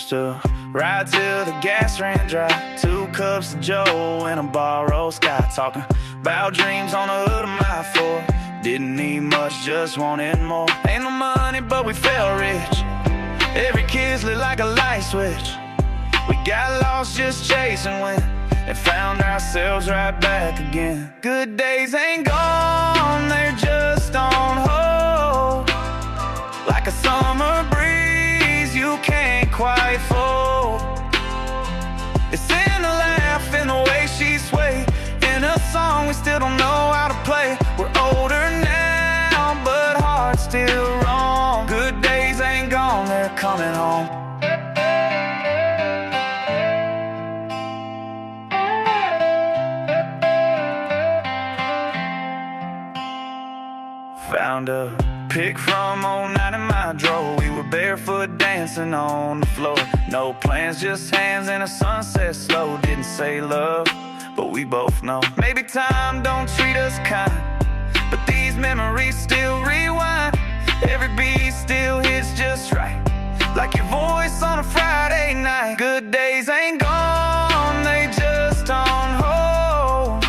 used to ride till the gas ran dry. 2 cups of Joe and a borrowed sky. Talking about dreams on the hood of my Ford. Didn't need much, just wanted more. Ain't no money, but we felt rich. Every kiss lit like a light switch. We got lost just chasing wind and found ourselves right back again. Good days ain't gone, they're just on hold. Like a summer breeze you can't quite fold. It's in the laugh, in the way she swayed. In a song we still don't know how to play. We're older now, but hearts still wrong. Good days ain't gone, they're coming home. Found a pic from 09 in my drawer. We were barefoot dancing on the floor. No plans, just hands in a sunset slow. Didn't say love, but we both know maybe time don't treat us kind, but these memories still rewind. Every beat still hits just right, like your voice on a Friday night. Good days ain't gone, they just on hold.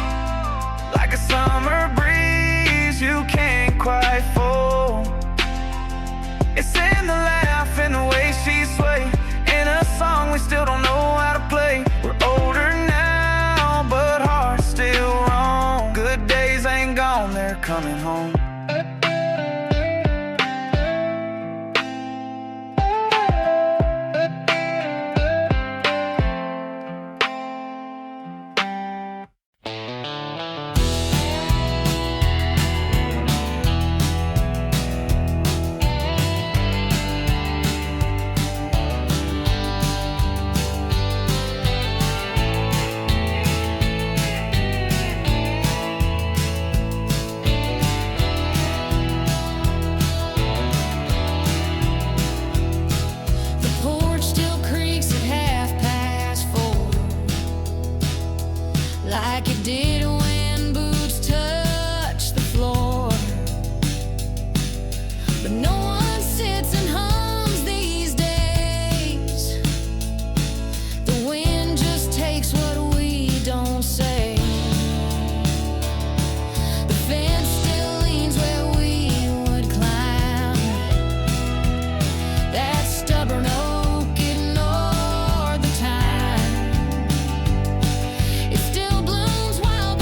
Like a summer breeze you can't quite fold. It's in the laugh, in the way she sway. In a song we still don't know how to play. We're older now, but hearts still wrong. Good days ain't gone, they're coming home. Like it did when boots touched the floor. But no one sits and hums these days. The wind just takes what we don't say. The fence still leans where we would climb. That stubborn oak ignored the time. It still blooms while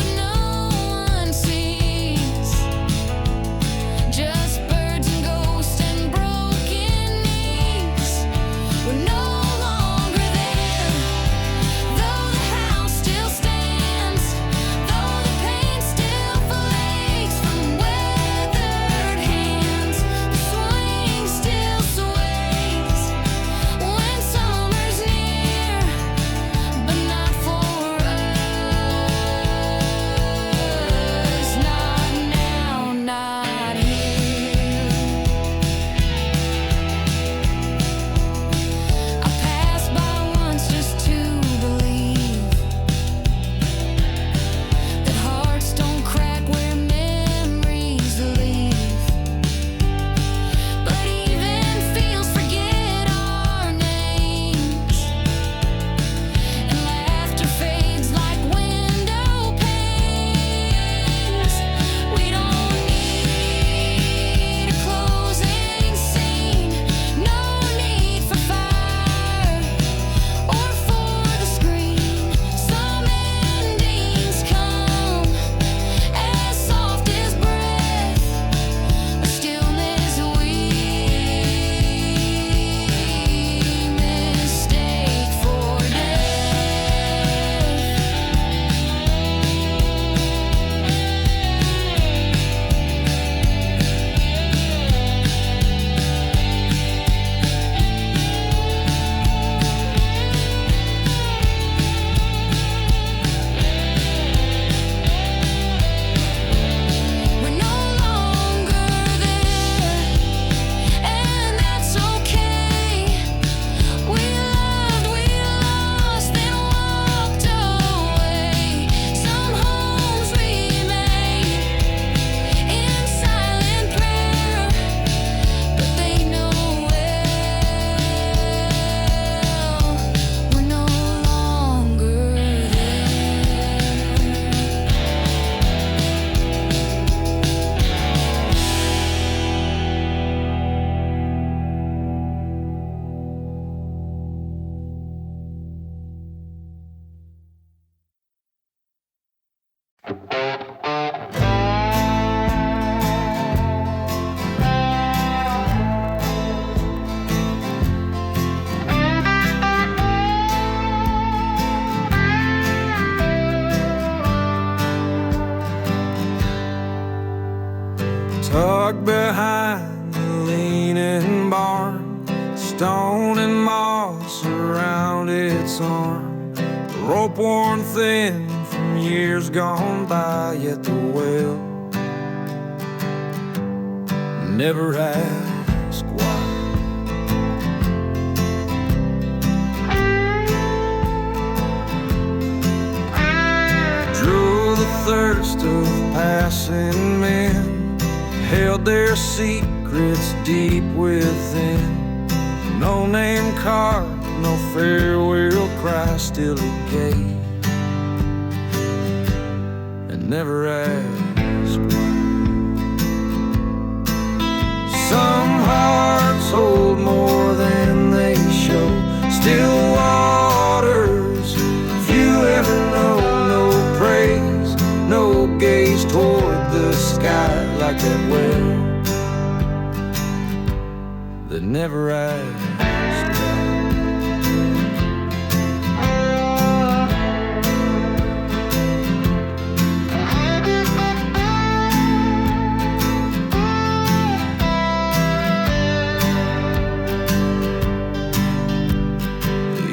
Tucked behind the leaning barn, stone and moss around its arm, the rope worn thin from years gone by, yet the well never asked why. Drew the thirst of passing men, held their secrets deep within. No name card, no farewell cry, still he gave and never asked why. Some hearts hold more than they show, still waters few ever know. No praise, no gaze toward the sky like that well that never asked why.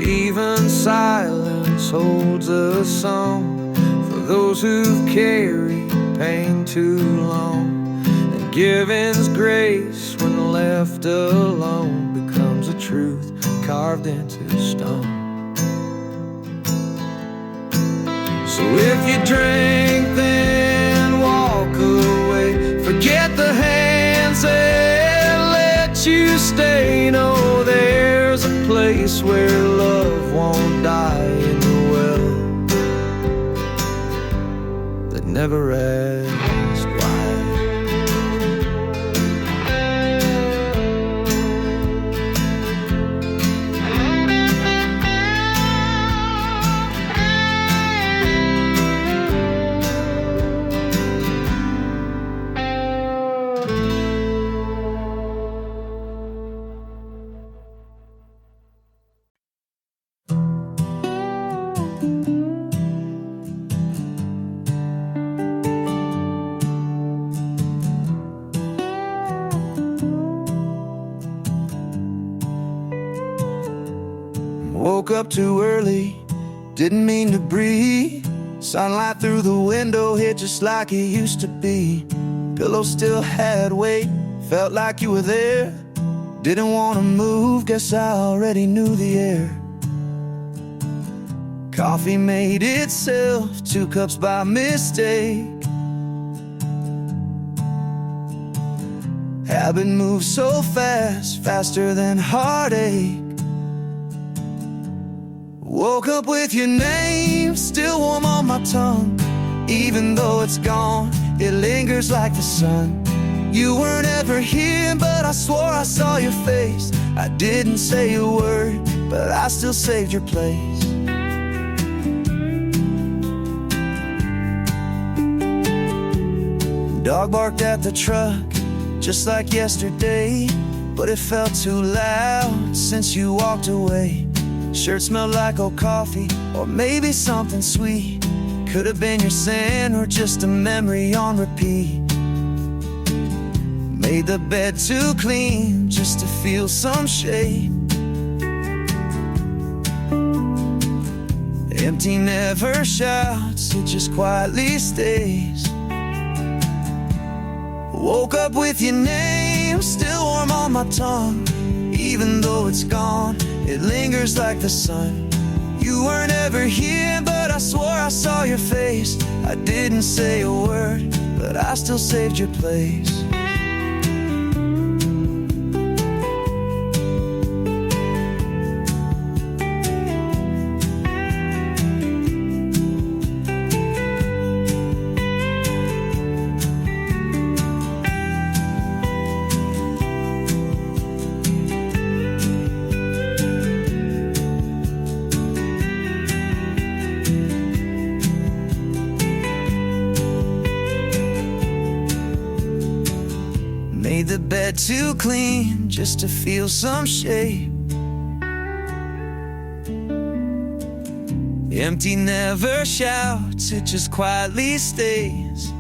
Even silence holds a song for those who've carried pain too long. And giving's grace when left alone becomes a truth carved into stone. So if you drink, then walk away. Forget the hands that let you stay. No, there's a place where love won't die in the well that never asked why. Woke up too early, didn't mean to breathe. Sunlight through the window hit just like it used to be. Pillow still had weight, felt like you were there. Didn't want to move, guess I already knew the air. Coffee made itself, 2 cups by mistake. Habit moves so fast, faster than heartache. Woke up with your name still warm on my tongue. Even though it's gone, it lingers like the sun. You weren't ever here, but I swore I saw your face. I didn't say a word, but I still saved your place. Dog barked at the truck, just like yesterday, but it felt too loud since you walked away. Shirt smelled like old coffee, or maybe something sweet. Could have been your scent, or just a memory on repeat. Made the bed too clean, just to feel some shade. Empty never shouts, it just quietly stays. Woke up with your name still warm on my tongue. Even though it's gone, it lingers like the sun. You weren't ever here, but I swore I saw your face. I didn't say a word, but I still saved your place. Made the bed too clean, just to feel some shape. Empty never shouts, it just quietly stays.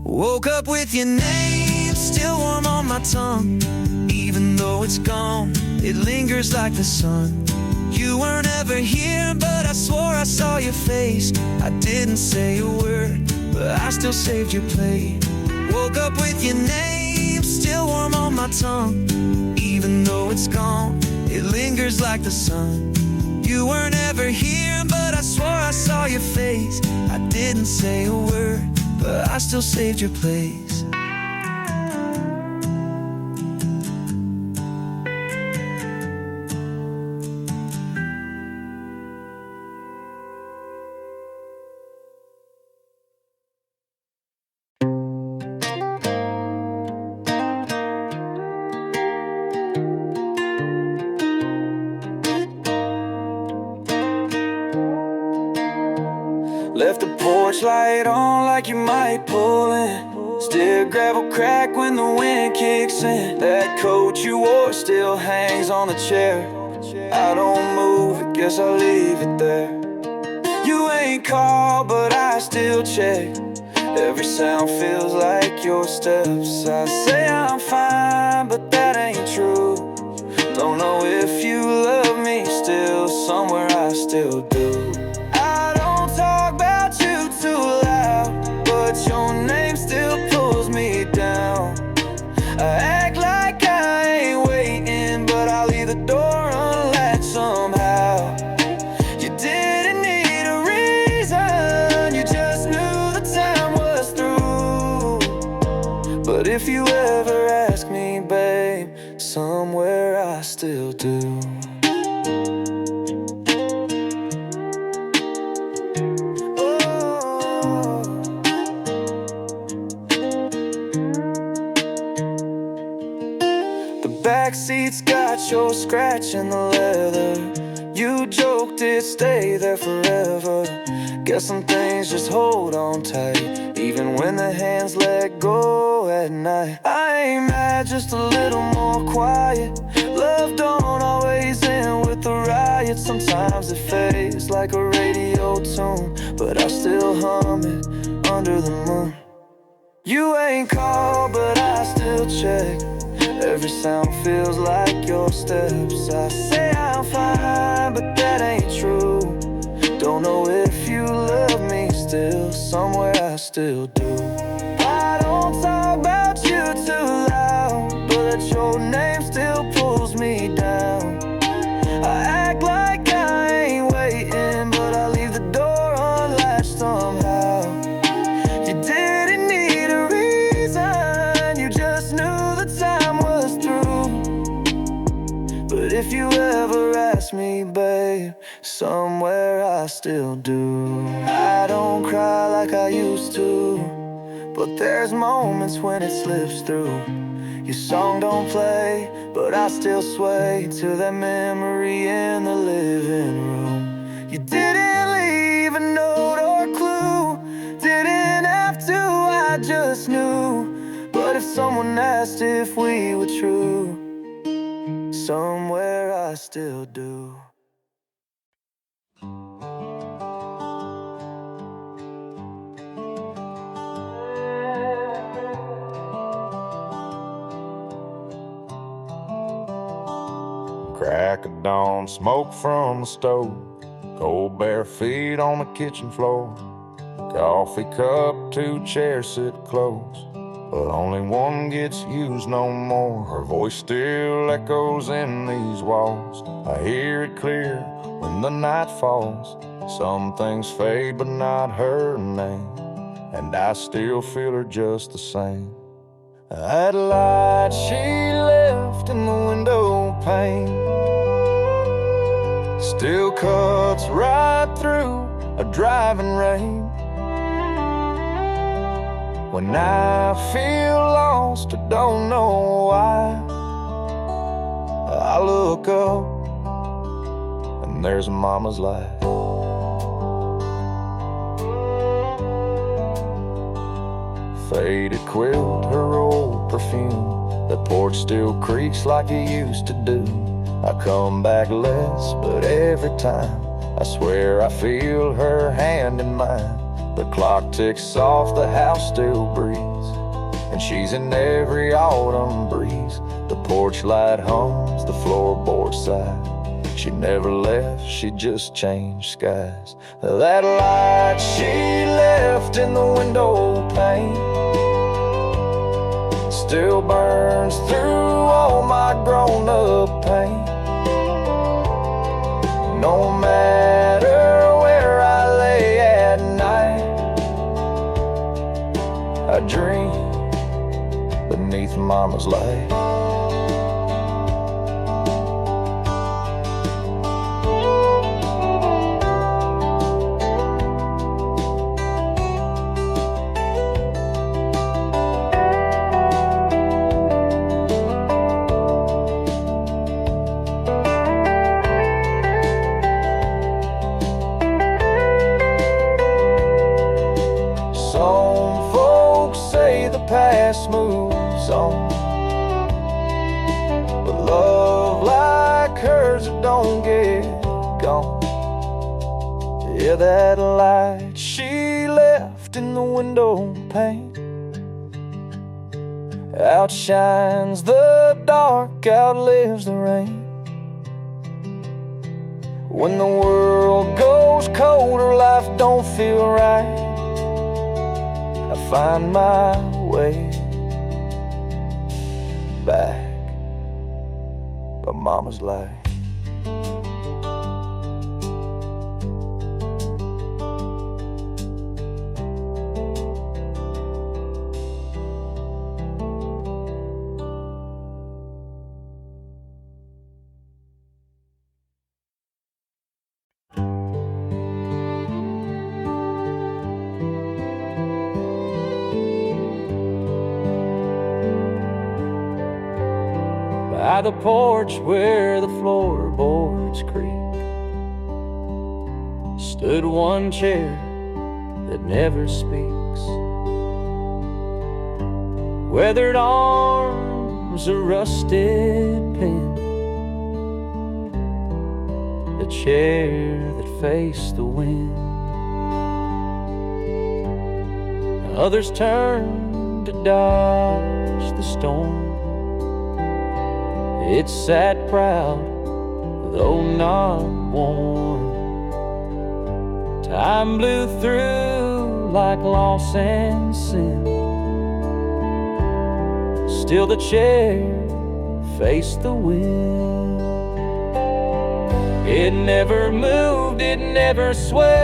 Woke up with your name still warm on my tongue. Even though it's gone, it lingers like the sun. You weren't ever here, but I swore I saw your face. I didn't say a word, but I still saved your plate. Woke up with your name still warm on my tongue. Even though it's gone, it lingers like the sun. You weren't ever here, but I swore I saw your face. I didn't say a word, but I still saved your place. Left the porch light on like you might pull in. Still gravel crack when the wind kicks in. That coat you wore still hangs on the chair. I don't move it, guess I'll leave it there. You ain't called, but I still check. Every sound feels like your steps. I say I'm fine, but that ain't true. Don't know if you love me still, somewhere I still do. I don't talk about you too loud, but your name still pulls me down. I act like I ain't waiting, but I'll leave the door unlatched somehow. You didn't need a reason, you just knew the time was through. But if you ever ask me, babe, somewhere I still do. Backseat's got your scratch in the leather. You joked it'd stay there forever. Guess some things just hold on tight, even when the hands let go at night. I ain't mad, just a little more quiet. Love don't always end with a riot. Sometimes it fades like a radio tune, but I still hum it under the moon. You ain't called, but I still check. Every sound feels like your steps. I say I'm fine, but that ain't true. Don't know if you love me still, somewhere I still do. I don't talk about you too loud, but your name still pulls me down. I act like I ain't waiting, but I leave the door unlatched somehow. You didn't need a reason, you just knew the time was through. But if you ever ask me, babe, somewhere I still do. I don't cry like I used to, but there's moments when it slips through. Your song don't play, but I still sway to that memory in the living room. You didn't leave a note or clue, didn't have to, I just knew. But if someone asked if we were true, somewhere I still do. Crack of dawn, smoke from the stove, cold bare feet on the kitchen floor. Coffee cup, 2 chairs sit close, but only one gets used no more. Her voice still echoes in these walls. I hear it clear when the night falls. Some things fade, but not her name, and I still feel her just the same. That light she left in the window pane still cuts right through a driving rain. When I feel lost or don't know why, I look up and there's Mama's light. Faded quilt, her old perfume, the porch still creaks like it used to do. I come back less, but every time I swear I feel her hand in mine. The clock ticks off, the house still breathes, and she's in every autumn breeze. The porch light hums, the floorboard sigh. She never left, she just changed skies. That light she left in the window pane still burns through all my grown-up pain. No matter where I lay at night, I dream beneath Mama's light. Past moves on, but love like hers, it don't get gone. Yeah, that light she left in the window pane outshines the dark, outlives the rain. When the world goes colder, life don't feel right, I find my way back by Mama's light. By the porch where the floorboards creak stood one chair that never speaks. Weathered arms, a rusted pen, the chair that faced the wind. Others turned to dodge the storm. It sat proud, though not worn. Time blew through like loss and sin. Still the chair faced the wind. It never moved, it never swayed.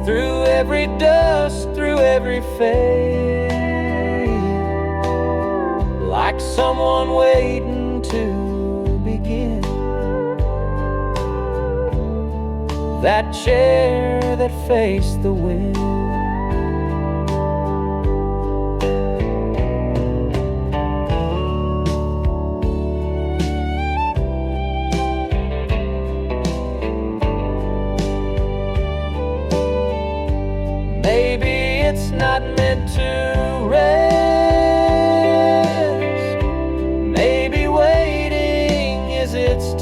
Through every dust, through every fade, like someone waiting to begin. That chair that faced the wind. Maybe it's not meant to rest.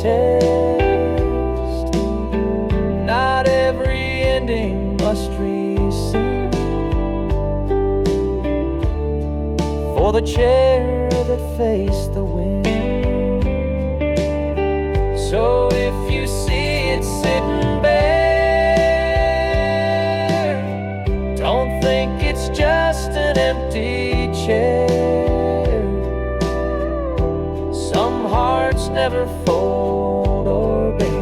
Test. Not every ending must reset for the chair that faced the wind. So if you see it sitting bare, don't think it's just an empty chair. Some hearts never fold or bend,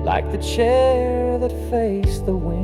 like the chair that faced the wind.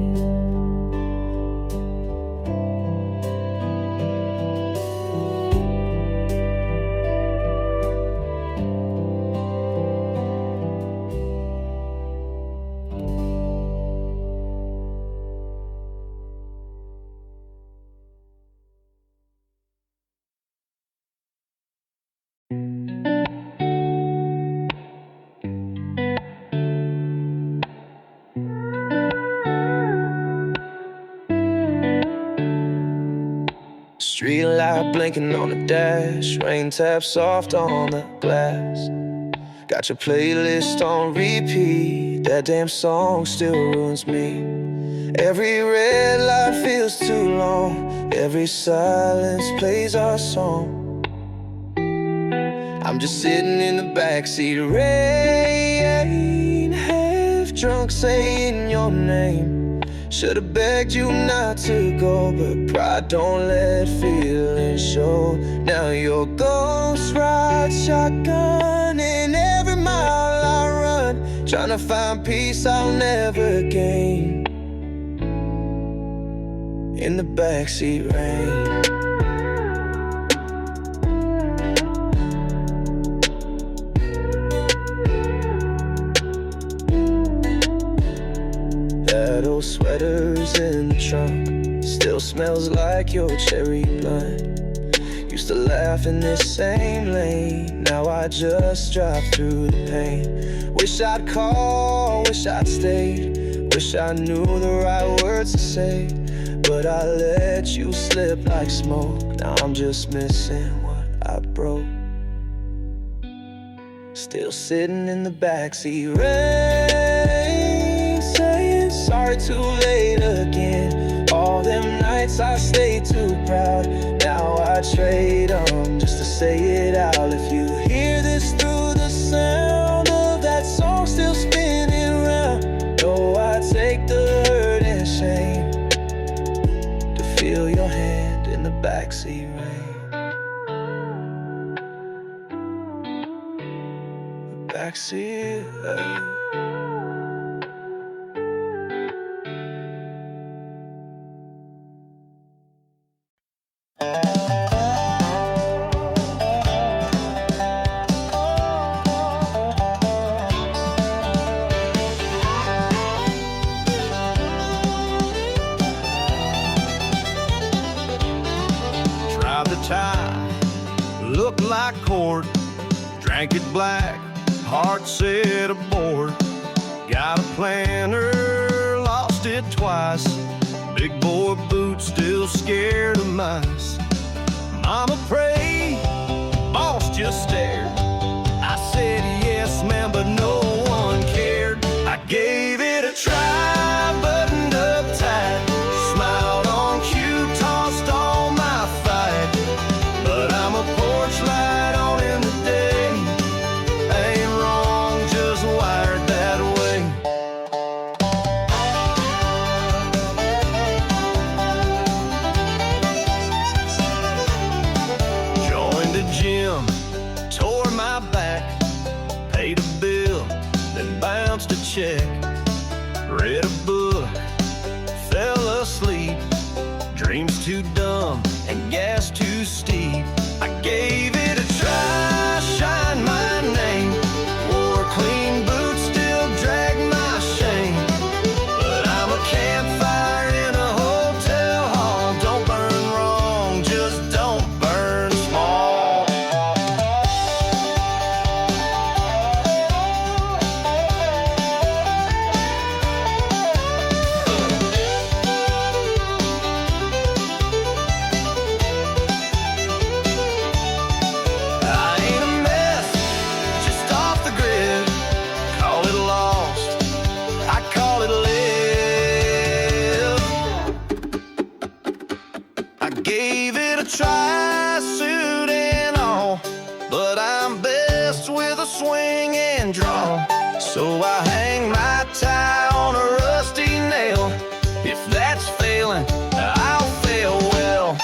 Street light blinking on the dash, rain taps soft on the glass. Got your playlist on repeat, that damn song still ruins me. Every red light feels too long, every silence plays our song. I'm just sitting in the backseat, rain, half drunk saying your name. Should've begged you not to go, but pride don't let feelings show. Now your ghost ride shotgun in every mile I run, trying to find peace I'll never gain. In the backseat rain. That old sweater's in the trunk, still smells like your cherry blunt. Used to laugh in this same lane, now I just drive through the pain. Wish I'd called, wish I'd stayed, wish I knew the right words to say, but I let you slip like smoke. Now I'm just missing what I broke. Still sitting in the backseat, rain, saying sorry too late again. All them nights I stayed too proud, now I trade them just to say it out. If you hear this through the sound of that song still spinning round, know I take the hurt and shame to feel your hand in the backseat rain. The backseat rain. Tie, looked like court, drank it black, heart set aboard. Got a planner, lost it twice. Big boy boots, still scared of mice. Mama prayed, boss just stared. I said yes, ma'am, but no one cared. I gave it a try, buttoned up tight, smiled on cue, tossed all my fight. But I'm a porch light on in the day, ain't wrong, just wired that way. Joined a gym, tore my back, paid a bill, then bounced a check. Read a book, fell asleep, dreams too dumb and gas too steep. I gave it a try, shine my name, wore clean boots, still drag my shame. But I'm a campfire in a hotel hall, don't burn wrong, just don't burn small. Gave it a try, suit and all, but I'm best with a swing and draw. So I hang my tie on a rusty nail. If that's failing, I'll fail well.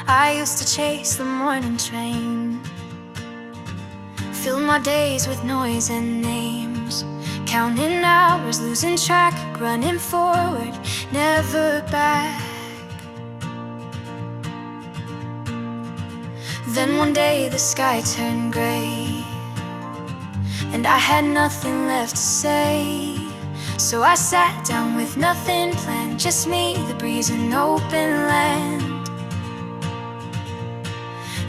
I used to chase the morning train, fill my days with noise and names, counting hours, losing track, running forward, never back. Then one day the sky turned gray, and I had nothing left to say. So I sat down with nothing planned, just me, the breeze, and open land.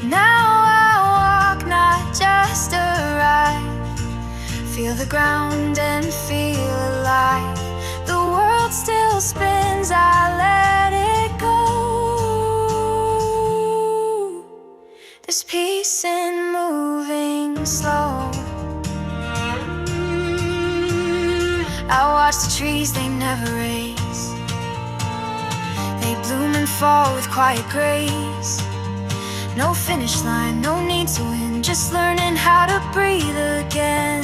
Now I walk, not just arrive. Feel the ground and feel alive. The world still spins, I let it go. There's peace in moving slow. I watch the trees, they never race. They bloom and fall with quiet grace. No finish line, no need to win, just learning how to breathe again.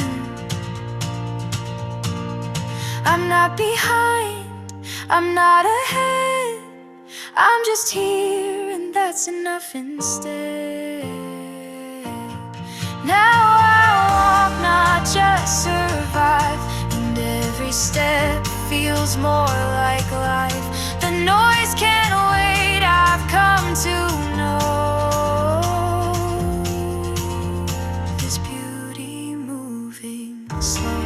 I'm not behind, I'm not ahead. I'm just here, and that's enough instead. Now I walk, not just survive, and every step feels more like life. The noise can't wait, I've come to know there's beauty moving slow.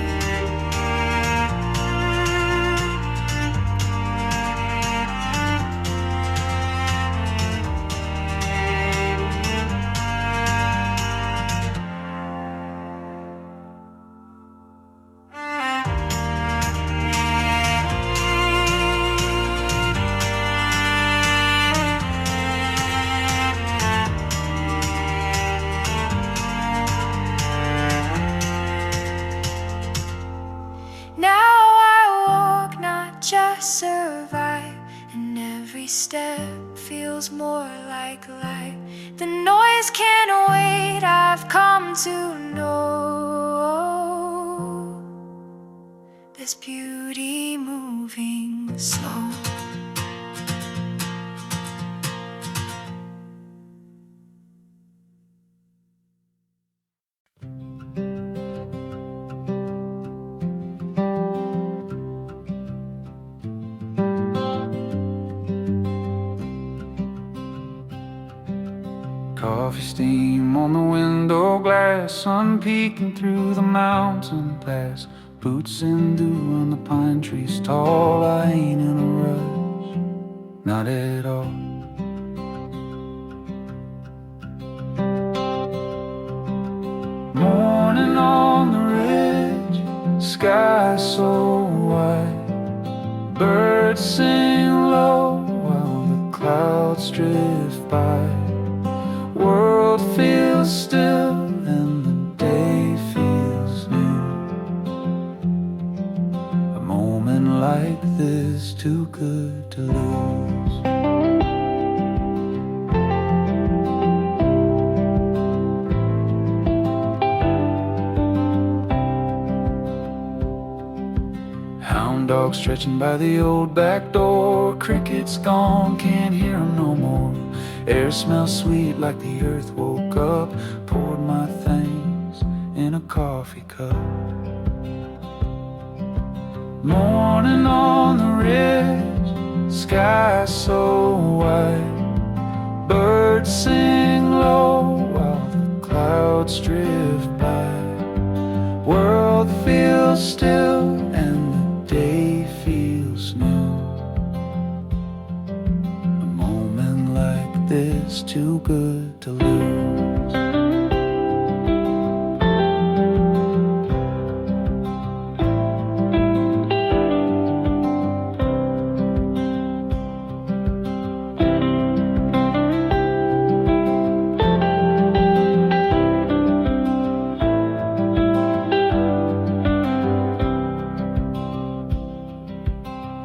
Survive, and every step feels more like life. The noise can't wait, I've come to know there's beauty moving slow. Coffee steam on the window glass, sun peeking through the mountain pass. Boots in dew on the pine trees tall. I ain't in a rush, not at all. Morning on the ridge, sky so white. Birds sing low while the clouds drift by. World feels still and the day feels new. A moment like this, too good to lose. Hound dog stretching by the old back door. Crickets gone, can't hear 'em no more. Air smells sweet like the earth woke up. Poured my thanks in a coffee cup. Morning on the ridge, sky so white. Birds sing low while the clouds drift by. World feels still and the day feels new. A moment like this, too good to lose.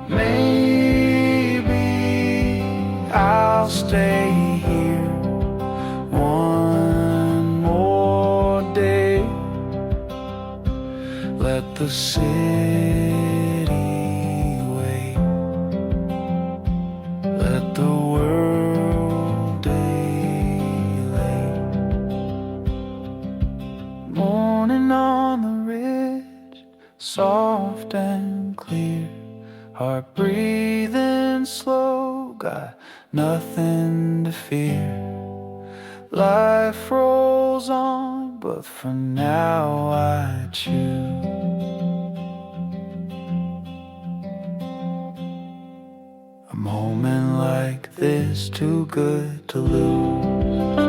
Maybe I'll stay here one more day. Let the city wait. Let the world daylight. Morning on the ridge, soft and clear. Heart breathing slow, got nothing to fear. Life rolls on, but for now I choose a moment like this, too good to lose.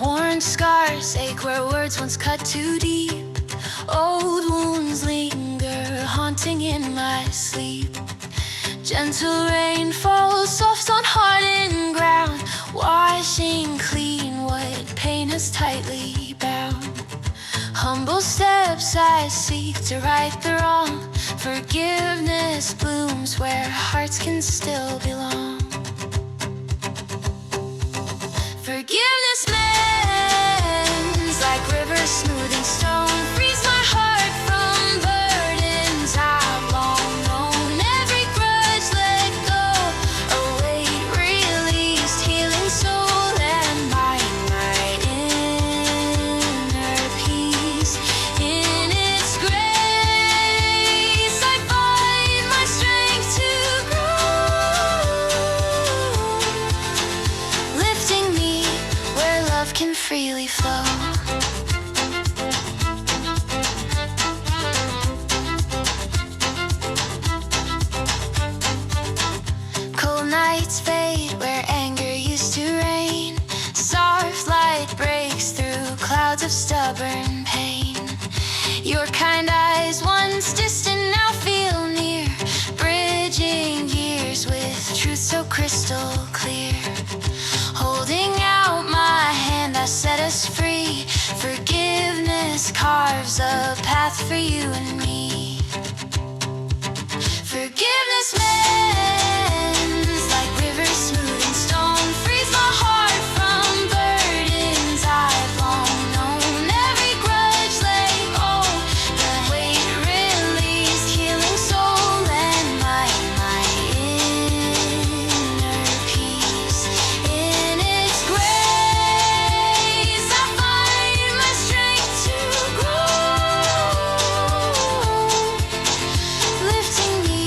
Worn scars ache where words once cut too deep. Old wounds linger, haunting in my sleep. Gentle rain falls soft on hardened ground, washing clean what pain has tightly bound. Humble steps I seek to right the wrong. Forgiveness blooms where hearts can still belong. Forgiveness mends like rivers smoothing stone. Frees my heart from burdens I've long known. Every grudge let go, a weight released, healing soul and mind, my inner peace. In its grace I find my strength to grow, lifting me where love can freely flow. Cold nights fade where anger used to reign. Soft light breaks through clouds of stubborn pain. Your kind eyes, once distant, now feel near, bridging years with truth so crystal clear. Holding out my hand, I set us free. Forgiveness carves a path for you and me. Forgiveness mends like rivers smoothing stone. Frees my heart from burdens I've long known. Every grudge let go, the weight released, healing soul and mind, my inner peace. In its grace I find my strength to grow, lifting me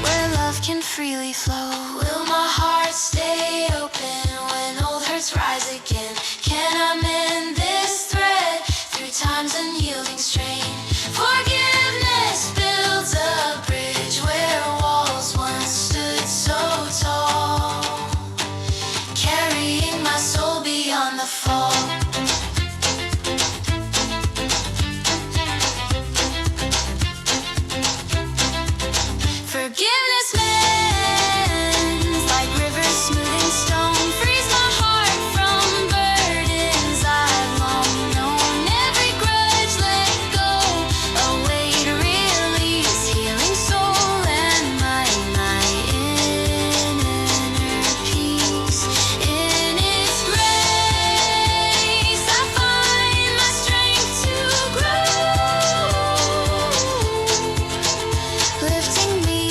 where love can freely flow. Will my heart stay open when old hurts rise again? Can I mend this thread through time's unyielding strain? Forgiveness builds a bridge where walls once stood so tall, carrying my soul beyond the fall. Forgiveness mends like rivers smoothing stone. Frees my heart from burdens I've long known. Every grudge let go, a weight released, healing soul and mind, my inner peace. In its grace I find my strength to grow, lifting me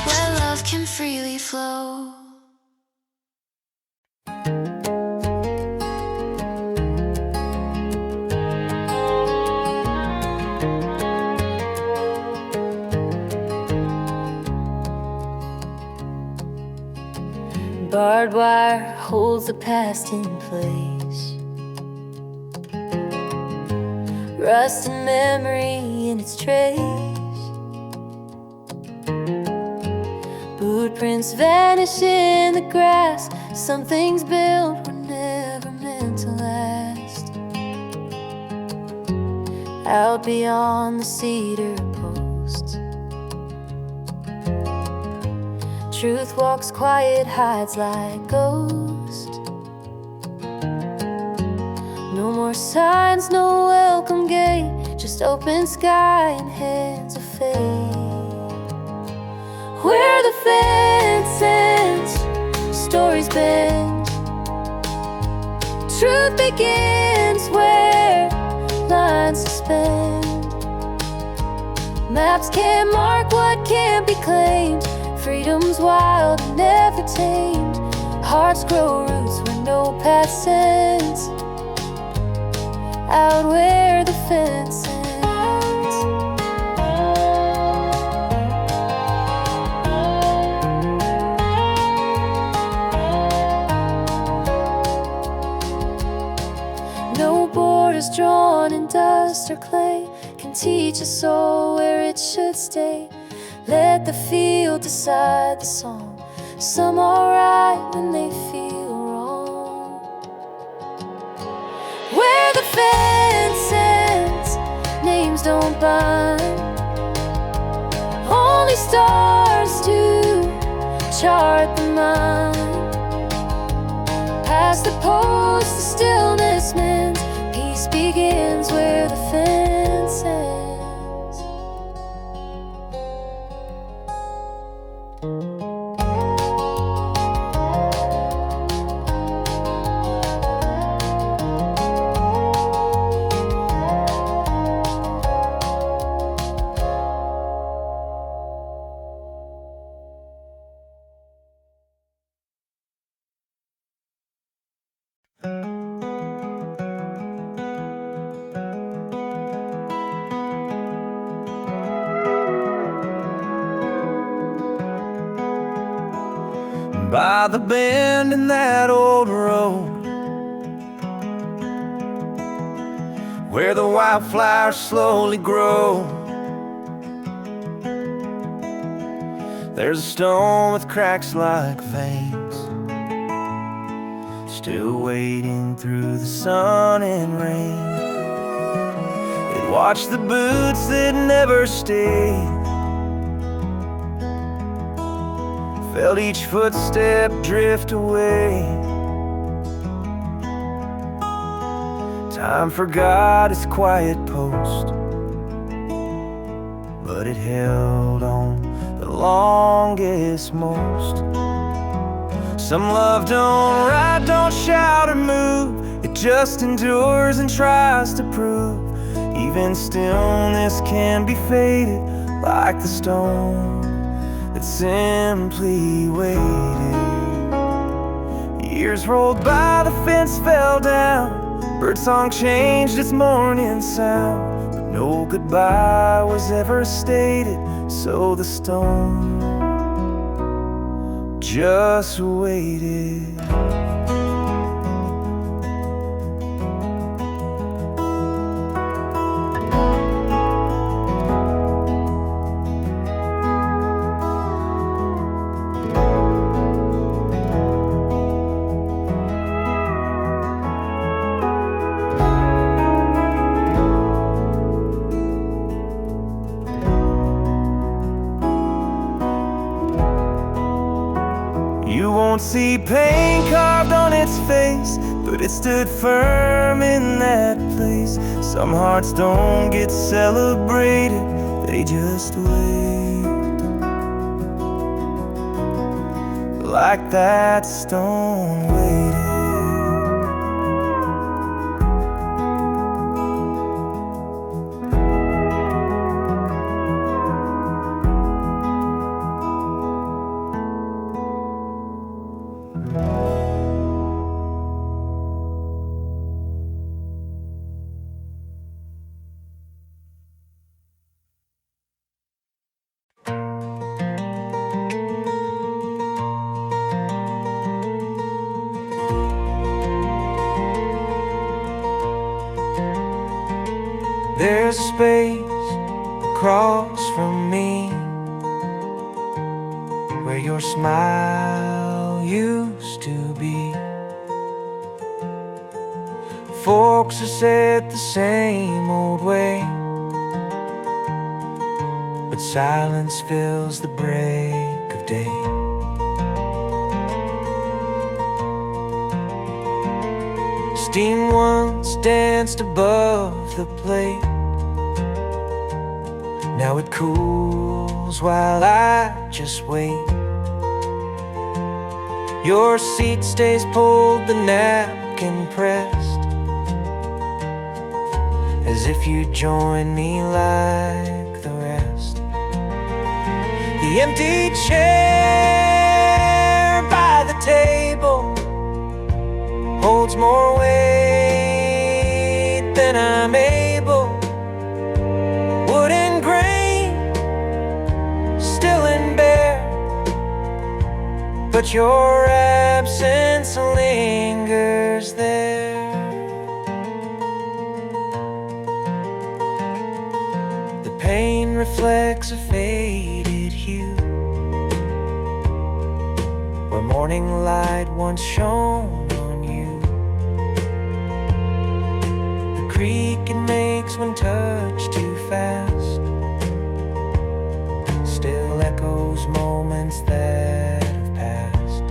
where love can freely flow. Barbed wire holds the past in place. Rust and memory in its trace. Boot prints vanish in the grass. Some things built were never meant to last. Out beyond the cedar posts, truth walks quiet, hides like ghost. No more signs, no welcome gate, just open sky and hands of fate. Where the fence ends, stories bend. Truth begins where lines suspend. Maps can't mark what can't be claimed. Freedom's wild and never tamed. Hearts grow roots where no path sends. Out where the fence ends. No borders drawn in dust or clay can teach a soul where it should stay. Let the field decide the song. Some are right when they feel wrong. Where the fence ends, names don't bind. Only stars do chart the mind. Past the post, the stillness mends. Peace begins where the fence ends. By the bend in that old road, where the wildflowers slowly grow, there's a stone with cracks like veins, still waiting through the sun and rain. It watched the boots that never stayed, felt each footstep drift away. Time forgot its quiet post, but it held on the longest most. Some love don't ride, don't shout or move. It just endures and tries to prove even stillness can be faded, like the stone that simply waited. Years rolled by, the fence fell down. Birdsong changed its morning sound, but no goodbye was ever stated, so the stone just waited. You won't see pain carved on its face, but it stood firm in that place. Some hearts don't get celebrated, they just wait, like that stone waited. There's a space across from me where your smile used to be. Folks are said the same old way, but silence fills the break of day. Steam once danced above the plate, now it cools while I just wait. Your seat stays pulled, the napkin pressed, as if you join me like the rest. The empty chair by the table holds more weight than I'm able. Wooden grain, still and bare, but your absence lingers there. The pain reflects a faded hue, where morning light once shone on you. The creak it makes when touched too fast still echoes moments that have passed.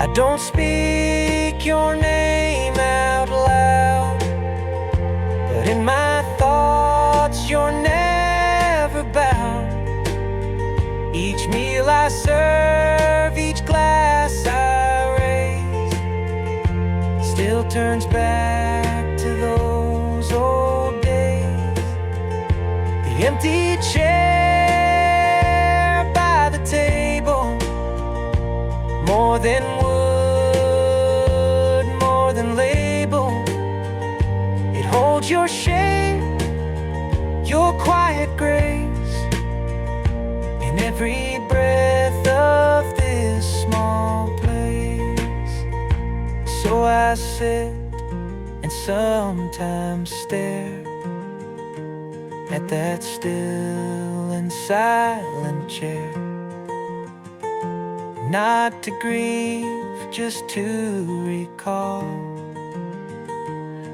I don't speak your name out loud, but in my thoughts you're never bound. Each meal I serve, each glass I raise, still turns back to those old days. The empty chair by the table, more than wood, more than label. It holds your shape, your quiet grace, in every breath of this small place. So I sit and sometimes stare at that still and silent chair, not to grieve, just to recall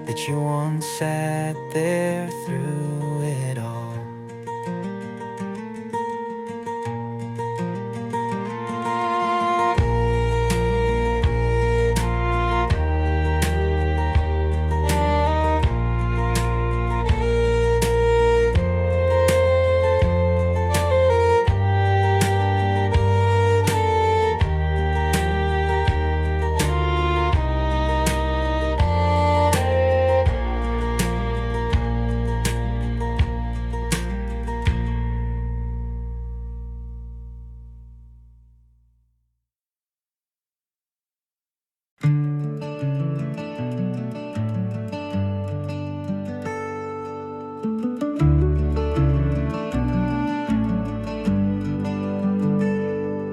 that you once sat there through it all.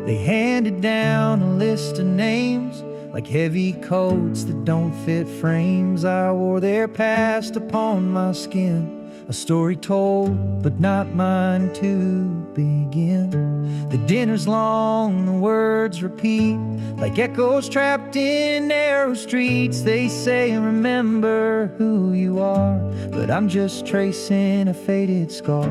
They handed down a list of names like heavy coats that don't fit frames. I wore their past upon my skin, a story told, but not mine to begin. The dinner's long, the words repeat like echoes trapped in narrow streets. They say remember who you are, but I'm just tracing a faded scar.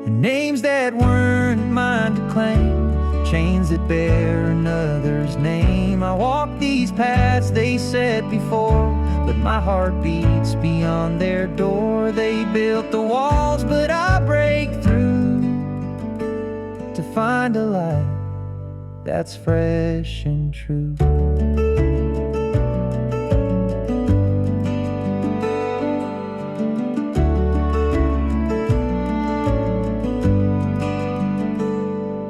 And names that weren't mine to claim, chains that bear another's name. I walk these paths they set before, but my heart beats beyond their door. They built the walls, but I break through to find a light that's fresh and true.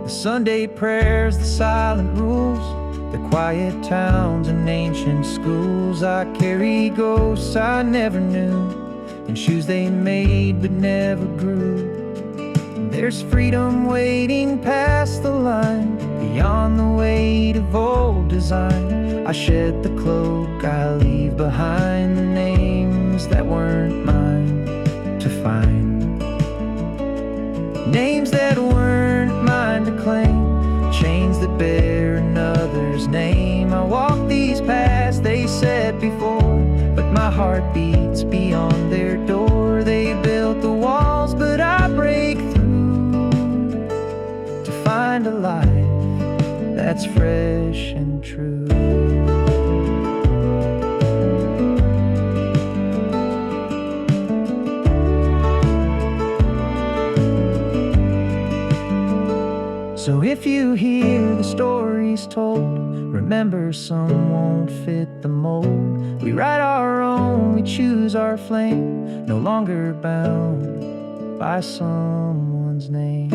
Sunday prayers, the silent rules, the quiet towns and ancient schools. I carry ghosts I never knew, and shoes they made but never grew. There's freedom waiting past the line, beyond the weight of old design. I shed the cloak, I leave behind the names that weren't mine to find. Names that weren't mine to claim, chains that bear another's name. I walk these paths they set before, but my heart beats beyond their door. They built the walls, but I break through to find a life that's fresh and true. So if you hear the stories told, remember some won't fit the mold. We write our own, we choose our flame, no longer bound by someone. town's name.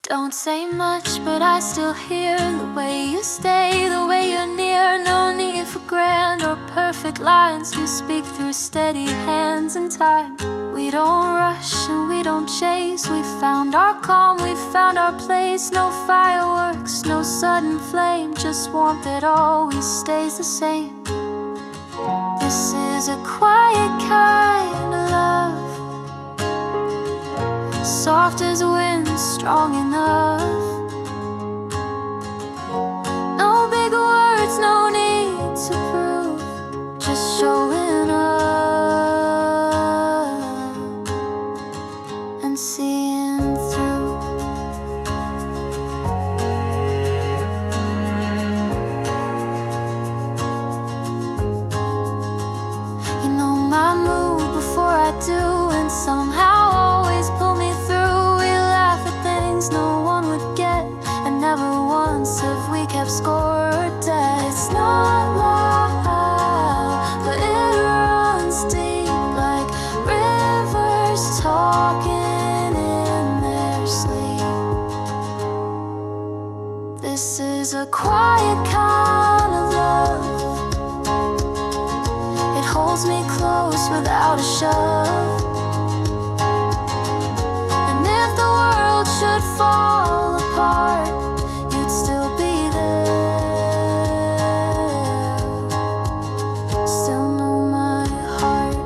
Don't say much, but I still hear the way you stay, the way you're near. No need for grand or perfect lines. You speak through steady hands and time. We don't rush and we don't chase. We found our calm, we found our place. No fireworks, no sudden flame, just warmth that always stays the same. This is a quiet kind of love, soft as wind, strong enough. No big words, no need to prove, just showing up and seeing through. You know my mood before I do, and somehow always pull me through. No one would get, and never once have we kept score or debt. It's not loud, but it runs deep like rivers talking in their sleep. This is a quiet kind of love. It holds me close without a shove. Should fall apart, you'd still be there. Still know my heart.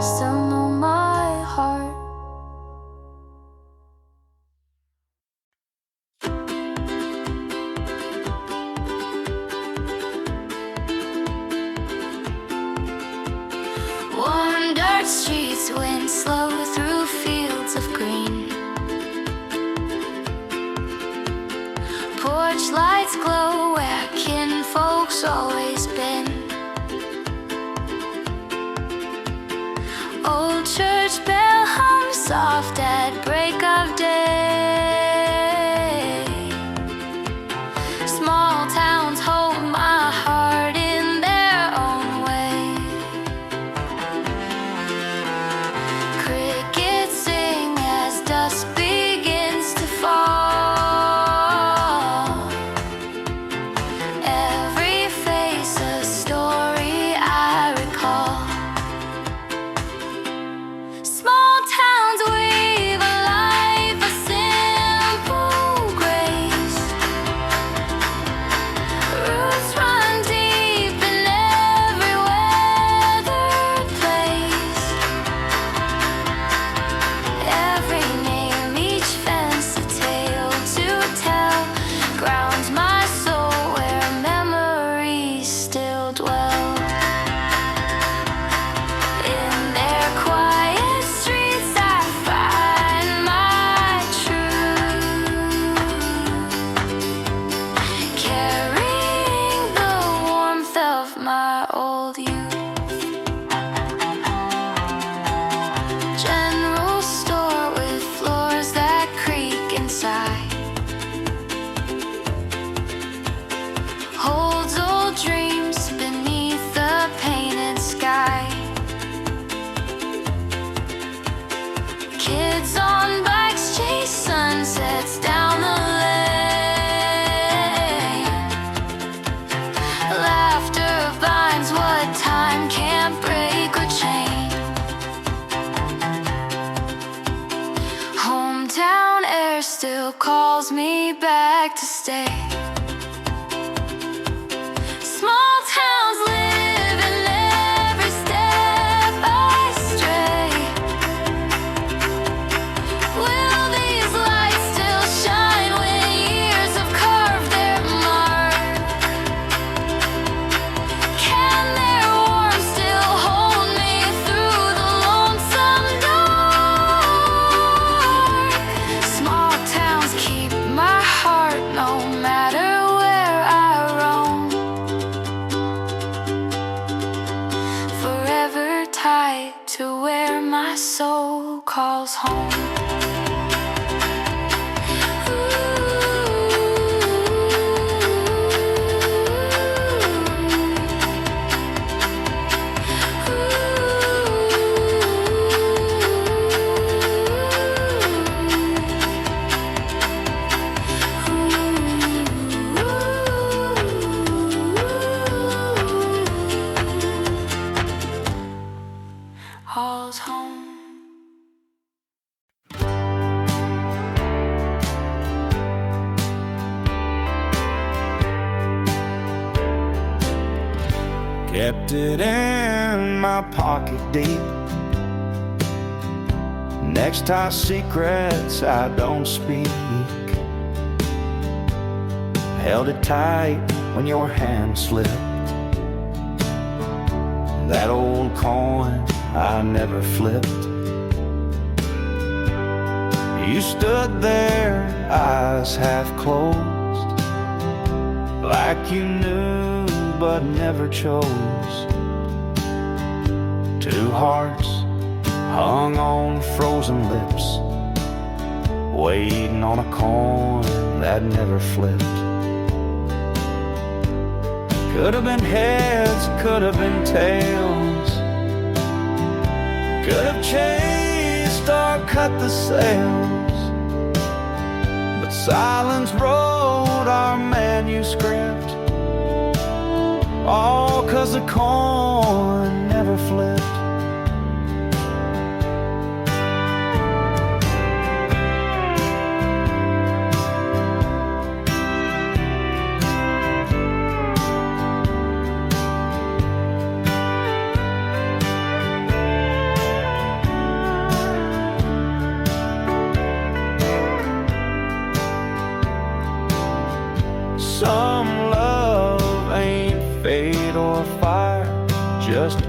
Still know my heart. Streets wind slow through fields of green. Porch lights glow where kinfolk's always been. Old church bell hums soft at break of day. Small towns hold my heart in their own way. Dusk begins to fall. Every face a story I recall. Small towns weave a life of simple grace. Roots run deep in every weathered place. Every grounds my soul where memories still dwell. In their quiet streets I find my truth, carrying the warmth of my old youth. General store with floors that creak inside. Holds old dreams beneath the painted sky. Kids on bikes chase sunsets down the lane. Laughter binds what time can't break or chain. Hometown air still calls me back to stay. Small towns live in every step I stray. Will these lights still shine when years have carved their mark? Can their warmth still hold me through the lonesome dark? Small towns keep my heart no matter tight to where my soul calls home. Calls home. Kept it in my pocket deep. Next to secrets I don't speak. Held it tight when your hand slipped. That old coin I never flipped. You stood there, eyes half closed, like you knew but never chose. Two hearts hung on frozen lips, waiting on a coin that never flipped. Could have been heads, could have been tails, could have chased or cut the sails, but silence wrote our manuscript. All 'cause the coin never flipped. Some love ain't fate or fire, just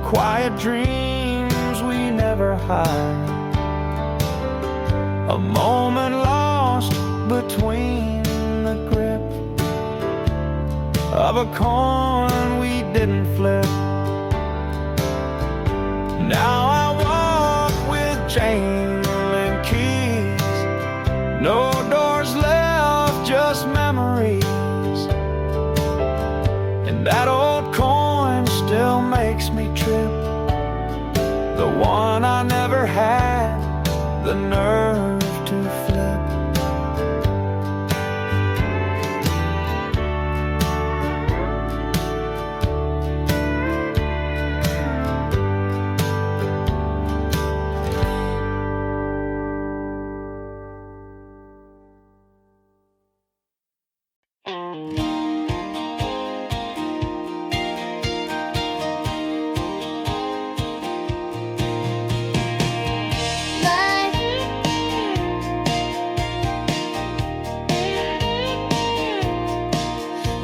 quiet dreams we never hide. A moment lost between the grip of a coin we didn't flip. Now I walk with chain and keys, no doors left, just memories. That old coin still makes me trip, the one I never had the nerve to flip.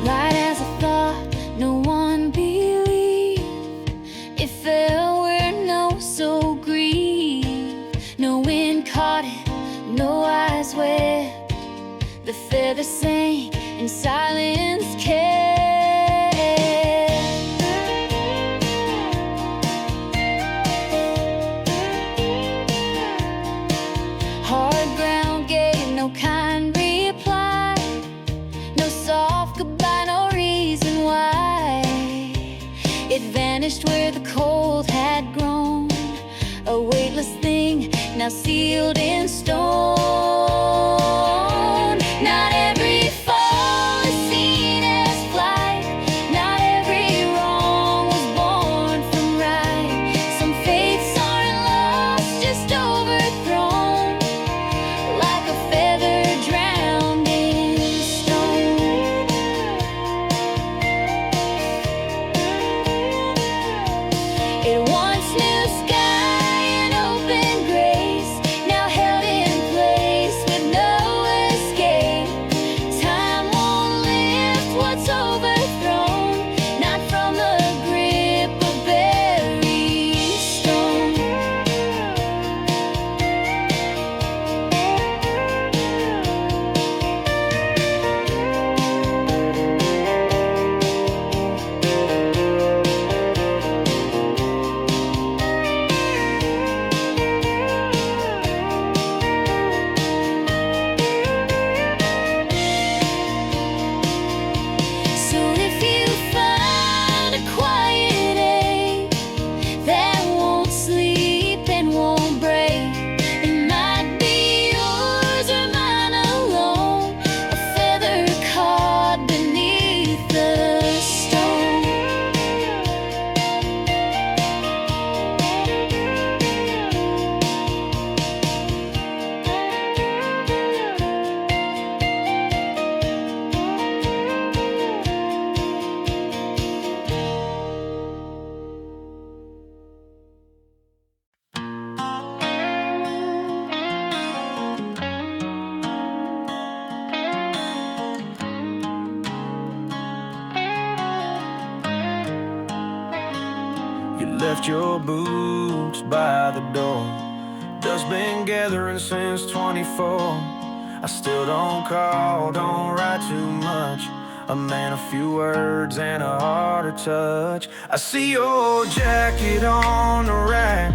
Light as a thought, no one believed. It fell where no soul grieved. No wind caught it, no eyes wept. The feather sank and silence kept. Hard ground gave no kind reply. No soft goodbye, no reason why. It vanished where the cold had grown, a weightless thing now sealed in stone. Not every fall is seen as flight, not every wrong was born from right. Some faiths aren't lost, just overthrown, like a feather drowned in stone. It once knew sky and open grace, now held in place with no escape. Time won't lift what's overthrown, not from the grip of buried stone. left your boots by the door. Dust been gathering since 24. I still don't call, don't write too much. A man, a few words, and a harder touch. I see your jacket on the rack,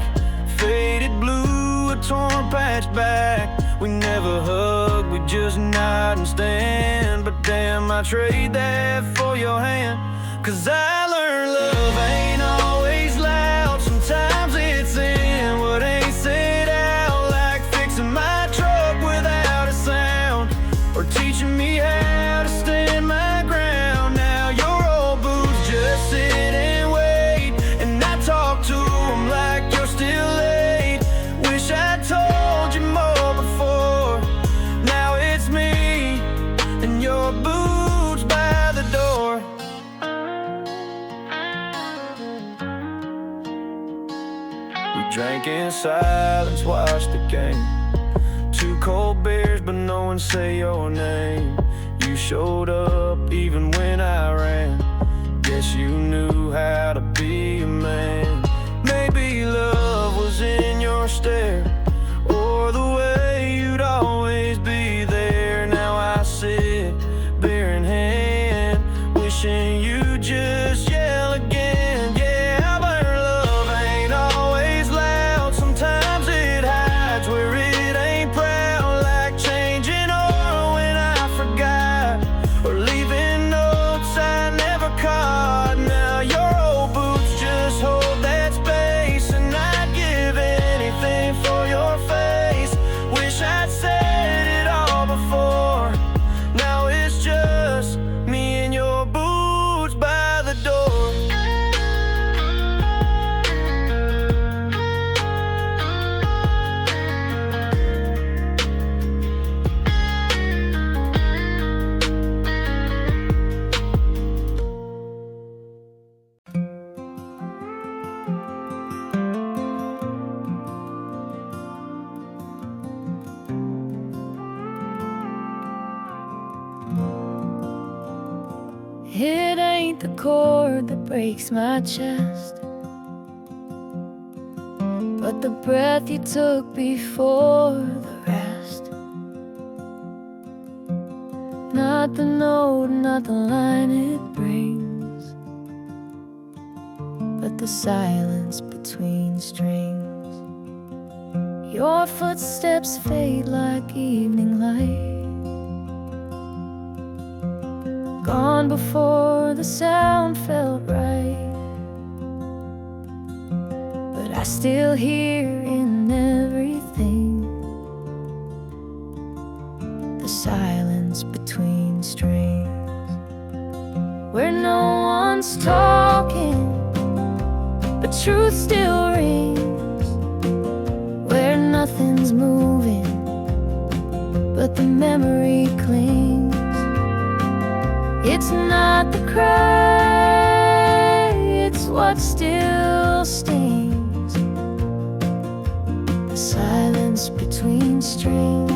faded blue, a torn patch back. We never hug, we just nod and stand. But damn, I trade that for your hand. 'Cause I learned love ain't always loud. Sometimes it's in what ain't said out, like fixing my truck without a sound, or teaching me how to stand my ground. Now your old boots just sit and wait, and I talk to them like you're still late. Wish I told you more before. Now it's me and your boots by the door. We drank in silence, watched the game. 2 cold beers, but no one say your name. You showed up even when I ran. Guess you knew how to be a man. Maybe love was in your stare, or the way you'd always be there. Now I sit, beer in hand, wishing you just yell again. Yeah, I've learned love ain't always loud. Sometimes it hides where it ain't proud, like changing oil when I forgot, or leaving notes I never caught. Now your old boots just hold that space, and I'd give anything for your face. Wish I'd said it all before. Now it's just me and your boots by the door. It ain't the cord that breaks my chest, but the breath you took before the rest. Not the note, not the line it brings, but the silence between strings. Your footsteps fade like evening light, gone before the sound felt right. But I still hear in everything the silence between strings, where no one's talking, but truth still rings, where nothing's moving, but the memory clings. It's not the cry, it's what still stings, the silence between strings.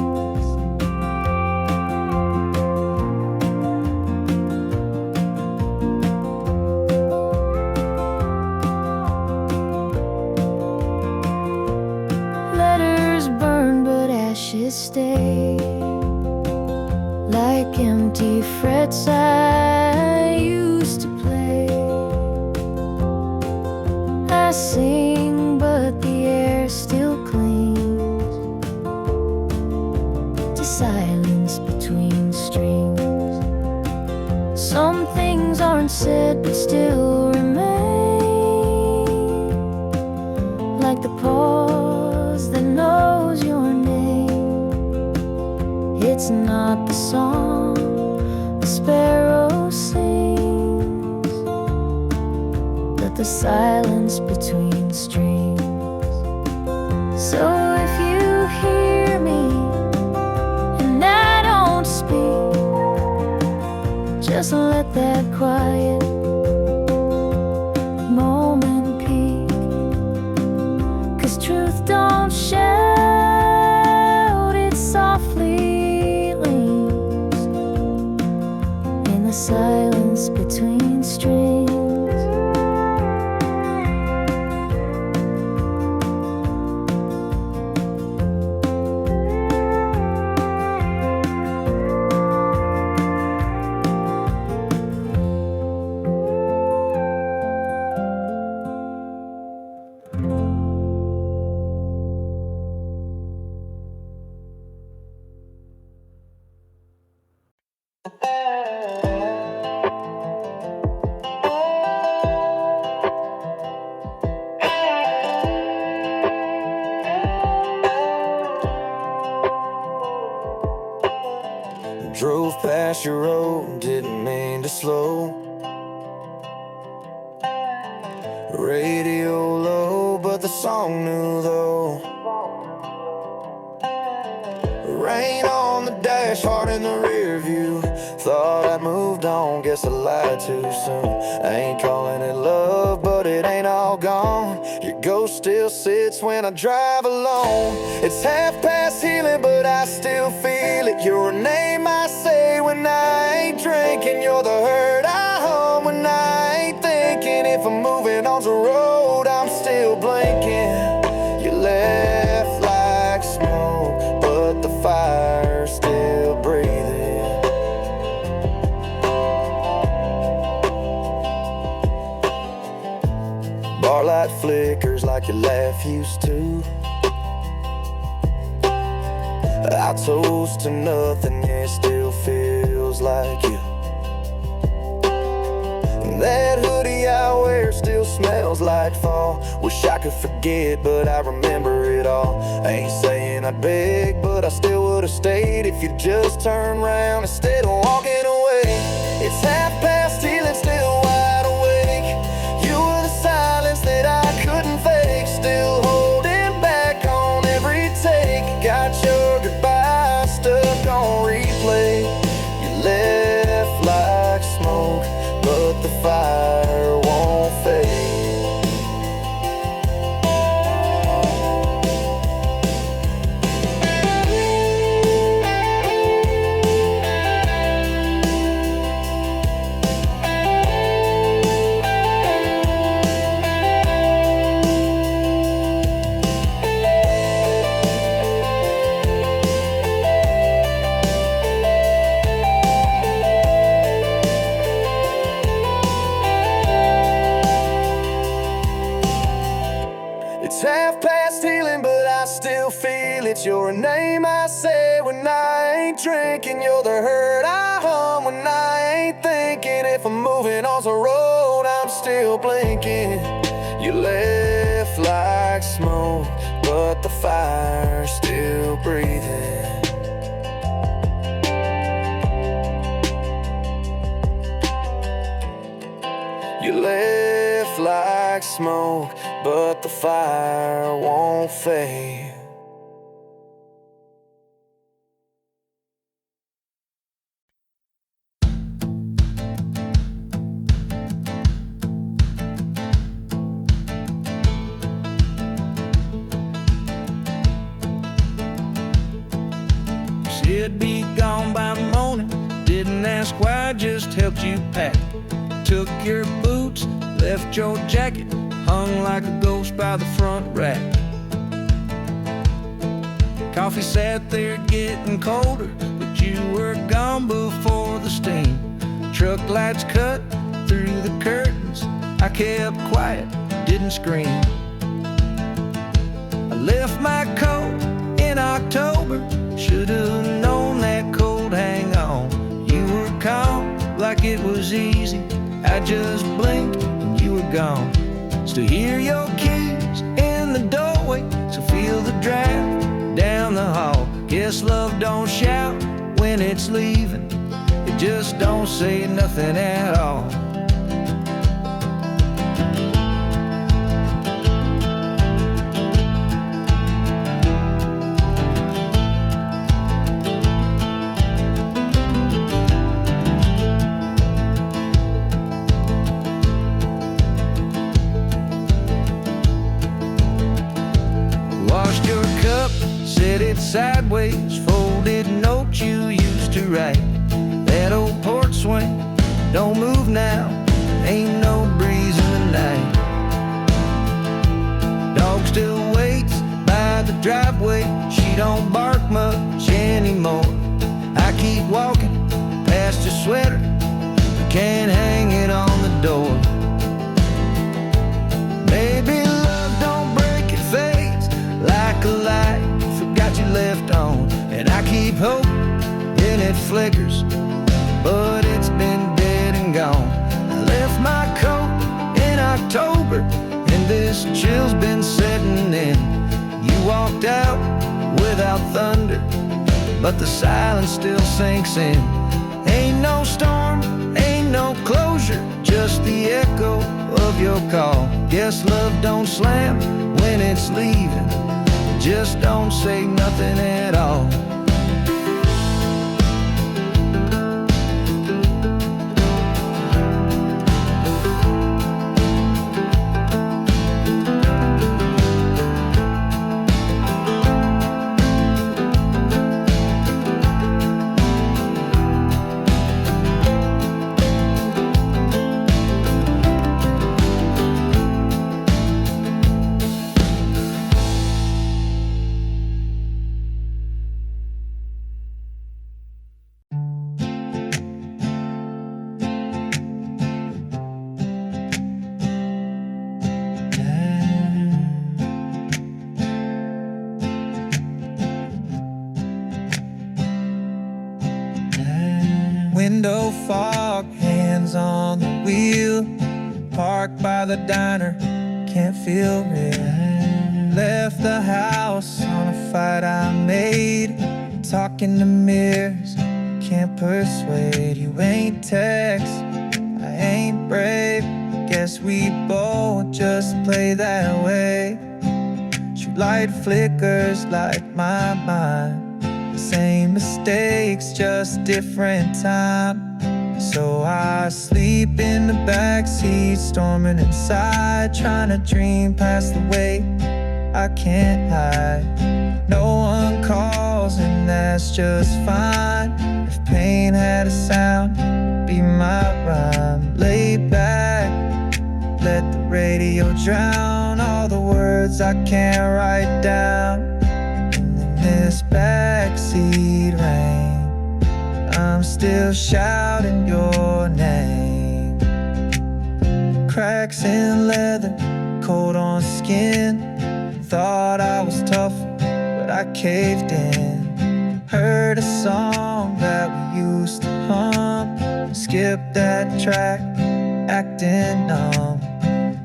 Letters burn, but ashes stay, like empty frets I used to play. I sing, but the air still clings to silence between strings. Some things aren't said, but still remain, like the pause that knows your name. It's not the song a sparrow sings, but the silence between strings. So if you hear me and I don't speak, just let that quiet moment peek. 'Cause truth don't shout, it softly leans in the silence between strings. drove past your road, didn't mean to slow. Radio low, but the song new though. Rain on the dash, heart in the rear view. Thought I'd moved on, guess I lied too soon. I ain't calling it love, but it ain't all gone. Your ghost still sits when I drive alone. It's half past healing, but I still feel it. Your name I say when I ain't drinking. You're the hurt I hum when I ain't thinking. If I'm moving on the road, I'm still blinking. You left like smoke, but the fire still breathing. Bar light flickers like your laugh used to. I toast to nothing, yeah, it still feels like you. And that hoodie I wear still smells like fall. Wish I could forget, but I remember it all. I ain't saying I'd beg, but I still would've stayed if you just turned around instead of walking away. It's half past healing, still wide awake. You were the silence that I couldn't fake. Still holding back on every take. Got your goodbye stuck on replay. You left like smoke, but the fire won't fade. Half past healing, but I still feel it. You're a name I say when I ain't drinking. You're the hurt I hum when I ain't thinking. If I'm moving on the road, I'm still blinking. You left like smoke, but the fire's still breathing. You left like smoke, but the fire won't fade. She'd be gone by morning. Didn't ask why, just helped you pack. Took your boots, left your jacket, hung like a ghost by the front rack. Coffee sat there getting colder, but you were gone before the steam. Truck lights cut through the curtains. I kept quiet, didn't scream. I left my coat in October, should've known that cold hang on. You were calm like it was easy. I just blinked and you were gone. Still hear your keys in the doorway, so feel the draft down the hall. Guess love don't shout when it's leaving, it just don't say nothing at all. Set it sideways, folded note you used to write. That old porch swing, don't move now, ain't no breeze in the night. Dog still waits by the driveway, she don't bark much anymore. I keep walking past your sweater, I can't hang it on the door. Maybe love don't break, it fades like a light you left on, and I keep hoping then it flickers, but it's been dead and gone. I left my coat in October, and this chill's been setting in. You walked out without thunder, but the silence still sinks in. no storm, ain't no closure, just the echo of your call. Guess love don't slam when it's leaving, just don't say nothing at all. Window fog, hands on the wheel, parked by the diner, can't feel real. Left the house on a fight I made, talking to mirrors, can't persuade. You ain't text, I ain't brave, guess we both just play that way. Shoot light flickers like my mind, same mistakes, just different time. So I sleep in the backseat, storming inside, trying to dream past the weight I can't hide. No one calls and that's just fine. If pain had a sound, it'd be my rhyme. Lay back, let the radio drown all the words I can't write down. This backseat rain, I'm still shouting your name. Cracks in leather, cold on skin. Thought I was tough, but I caved in. Heard a song that we used to hum, skipped that track, acting numb.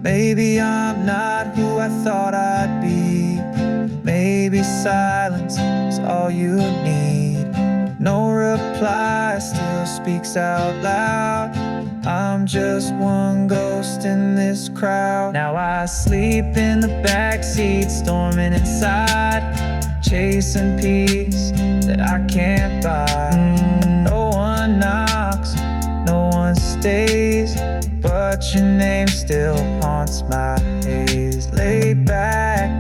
Maybe I'm not who I thought I'd be. Maybe silence is all you need. No reply, still speaks out loud. I'm just one ghost in this crowd. Now I sleep in the backseat, storming inside, chasing peace that I can't buy. No one knocks, no one stays, but your name still haunts my haze. Lay back,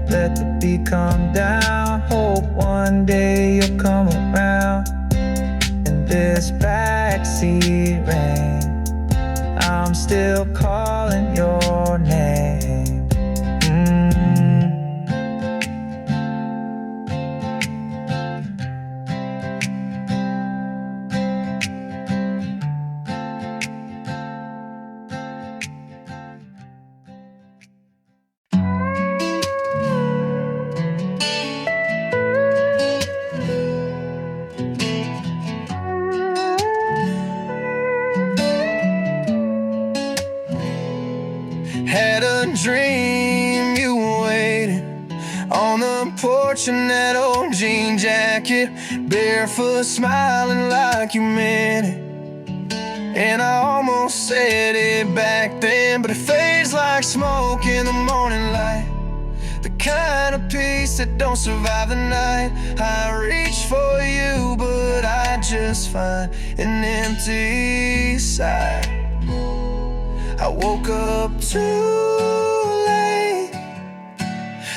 let the beat come down. Hope one day you'll come around. In this backseat rain, I'm still calling your name. Had a dream you were waiting on the porch in that old jean jacket, barefoot, smiling like you meant it. And I almost said it back then, but it fades like smoke in the morning light. The kind of peace that don't survive the night. I reach for you, but I just find an empty side. I woke up too late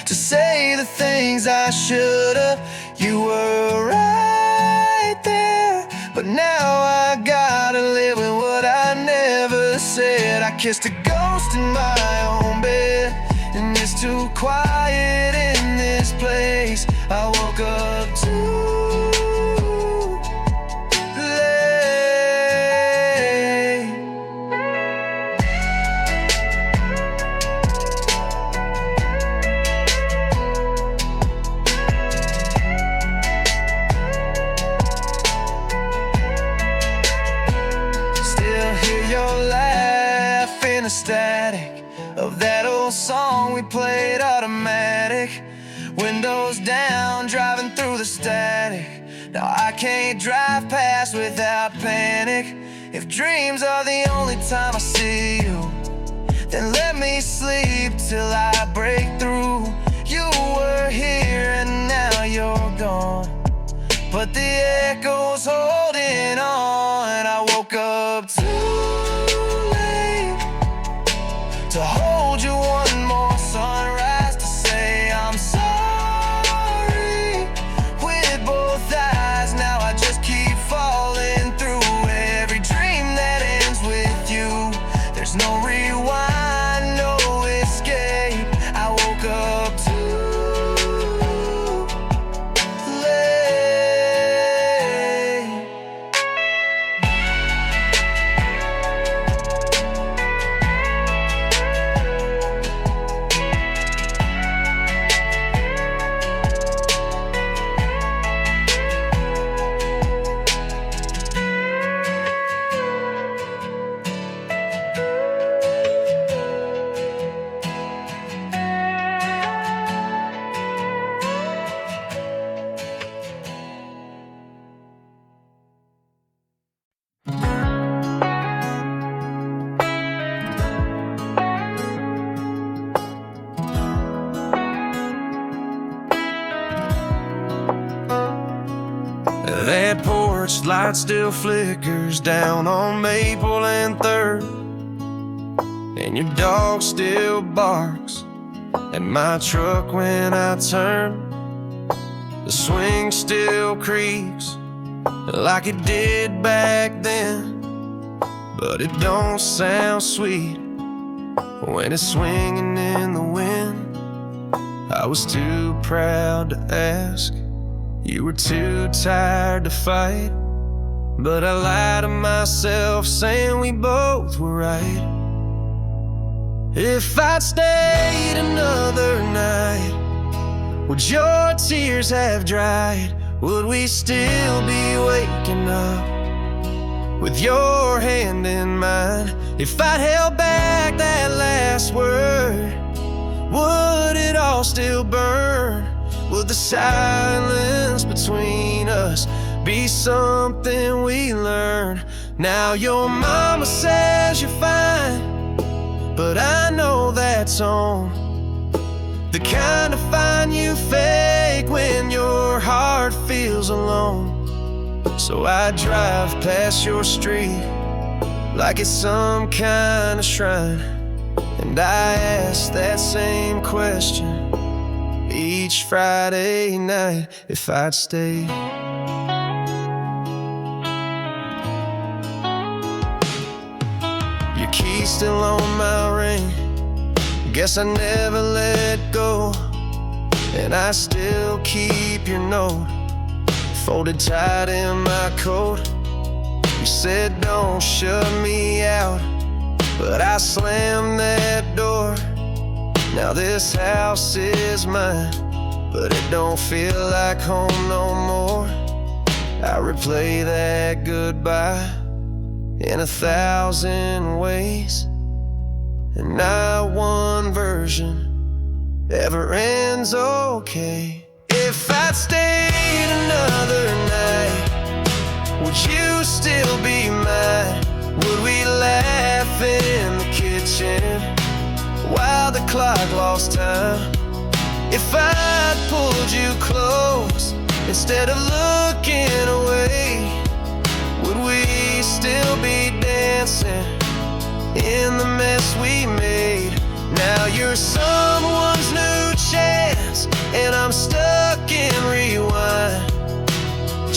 to say the things I should've. You were right there, but now I gotta live with what I never said. I kissed a ghost in my own bed, and it's too quiet in this place. I woke up too the static of that old song we played automatic. Windows down, driving through the static. Now I can't drive past without panic. If dreams are the only time I see you, then let me sleep till I break through. You were here and now you're gone, but the echo's holding on. I woke up too late to hold you one more sunrise, to say I'm sorry with both eyes. Now I just keep falling through every dream that ends with you. There's no rewind, no escape. I woke up too That porch light still flickers down on Maple and 3rd, and your dog still barks at my truck when I turn. The swing still creaks like it did back then, but it don't sound sweet when it's swinging in the wind. I was too proud to ask, you were too tired to fight, but I lied to myself saying we both were right. If I'd stayed another night, would your tears have dried? Would we still be waking up with your hand in mine? If I'd held back that last word, would it all still burn? Would the silence between us be something we learn? Now your mama says you're fine, but I know that's on the kind of fine you fake when your heart feels alone. So I drive past your street like it's some kind of shrine, and I ask that same question each Friday night, if I'd stay. Your key's still on my ring, guess I never let go, and I still keep your note folded tight in my coat. You said don't shut me out, but I slammed that door. Now this house is mine, but it don't feel like home no more. I replay that goodbye in 1,000 ways, and not one version ever ends okay. If I'd stayed another night, would you still be mine? Would we laugh in the kitchen while the clock lost time? If I'd pulled you close instead of looking away, would we still be dancing in the mess we made? Now you're someone's new chance, and I'm stuck in rewind,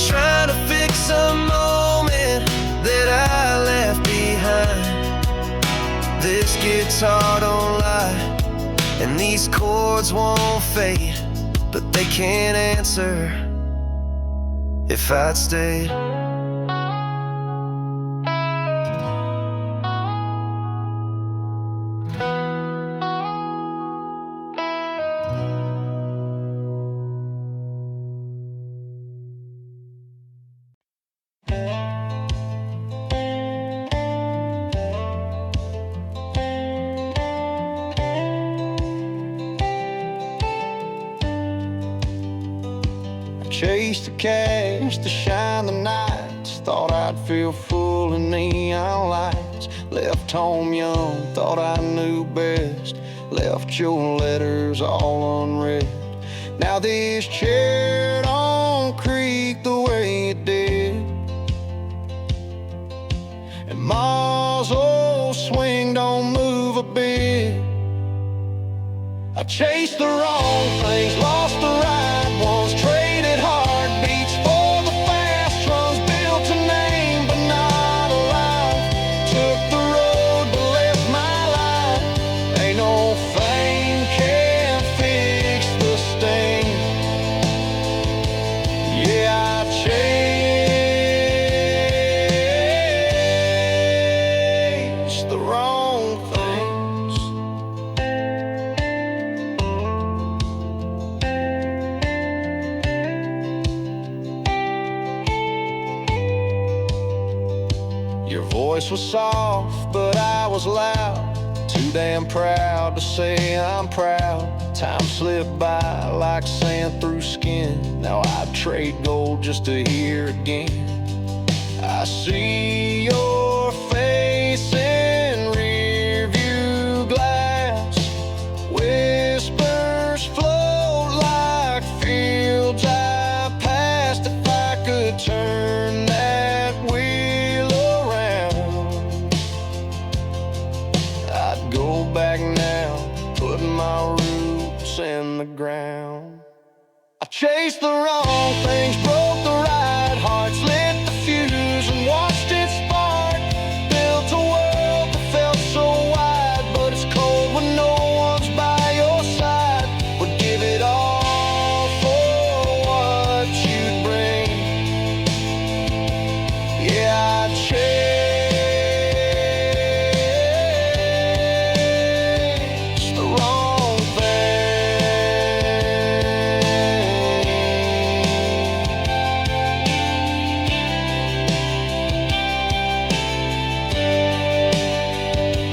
trying to fix a moment that I left behind. This guitar don't lie, and these chords won't fade, but they can't answer if I'd stayed. chased the cash to shine the nights. Thought I'd feel full in neon lights. Left home young, thought I knew best. Left your letters all unread. Now this chair don't creak the way it did, and Ma's old swing don't move a bit. I chased the wrong things, lost the right ones, traded heartbeats for the fast runs. Built a name but not a life, took the road but left my life. Ain't no fame can fix the sting. Yeah, I chased the wrong things. Your voice was soft, but I was loud. Too damn proud to say I'm proud. Time slipped by like sand through skin. Now I'd trade gold just to hear again. I see your face in rearview glass. Whispers float like fields I passed. If I could turn that wheel around, I'd go back now, put my roots in the ground. I chased the wrong things, broke the right hearts, lit the fuse and watched it spark. Built a world that felt so wide, but it's cold when no one's by your side. Would give it all for what you'd bring. Yeah, I'd chase the wrong thing.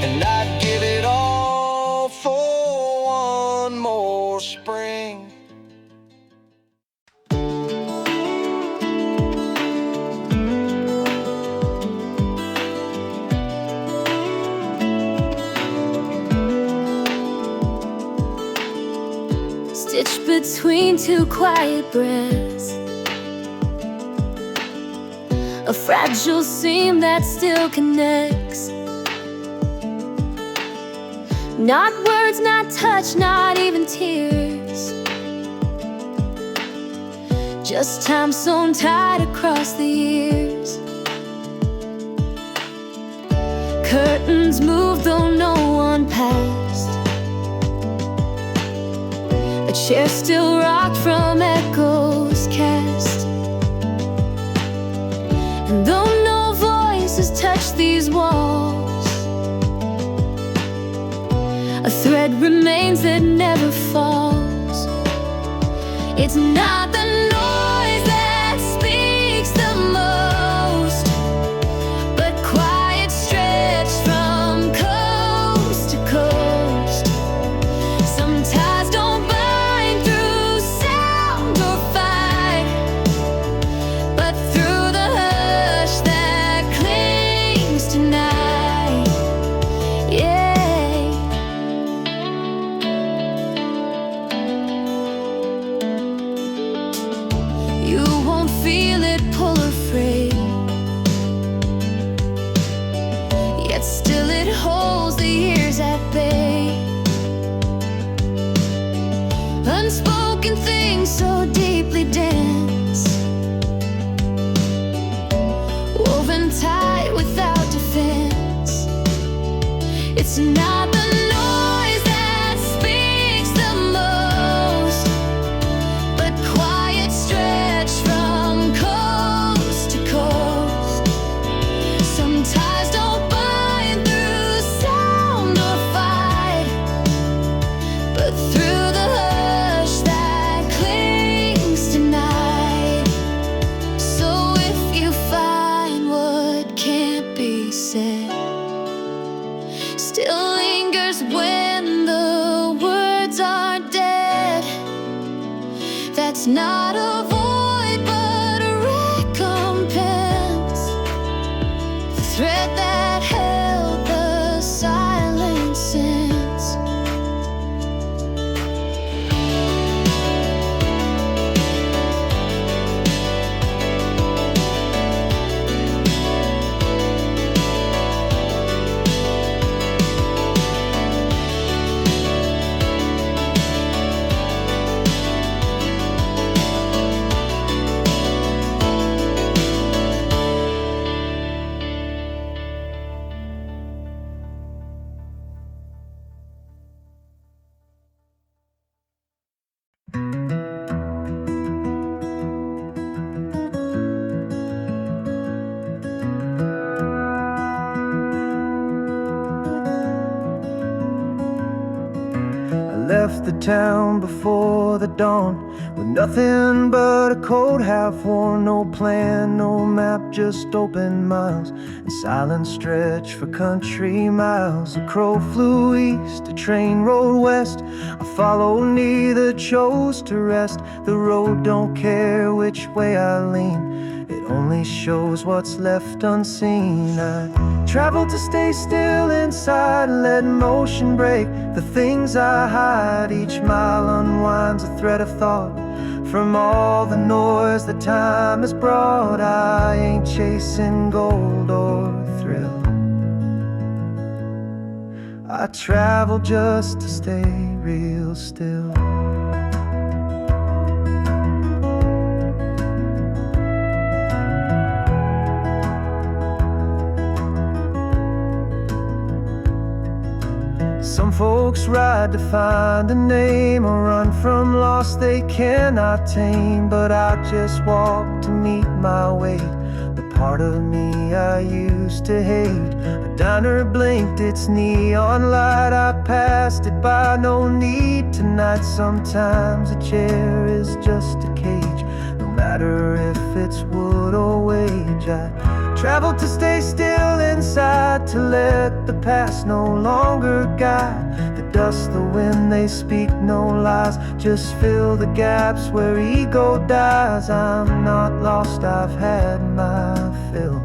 And I'd give it all for one more spring. Stitched between two quiet breaths, a fragile seam that still connects. Not words, not touch, not even tears, just time sewn tight across the years. Curtains moved though no one passed. A chair still rocked from echoes cast. And though no voices touch these walls, a thread remains that never falls. It's not the noise that speaks the most, but quiet stretch from coast to coast. Some ties don't bind through sound or fight, but through the hush that clings tonight. Yeah. You won't feel it pull or fray, yet still it holds the years at bay. Unspoken things so deeply dense, woven tight without defense. It's not the noise that speaks the most, but quiet stretch from coast to coast. Some ties don't bind through sound or fight, but through the hush that clings tonight. So if you find what can't be said still lingers when the words are dead, that's not a voice town before the dawn, with nothing but a coat half-worn. No plan, no map, just open miles and silent stretch for country miles. A crow flew east, a train rolled west. I followed, neither chose to rest. The road don't care which way I lean, it only shows what's left unseen. I traveled to stay still inside and let motion break the things I hide. Each mile unwinds a thread of thought from all the noise that time has brought. I ain't chasing gold or thrill, I travel just to stay real still. Some folks ride to find a name or run from loss they cannot tame, but I just walk to meet my weight, the part of me I used to hate. A diner blinked its neon light, I passed it by, no need tonight. Sometimes a chair is just a cage, no matter if it's wood or wage. I travel to stay still inside, to let the past no longer guide. The dust, the wind, they speak no lies, just fill the gaps where ego dies. I'm not lost, I've had my fill.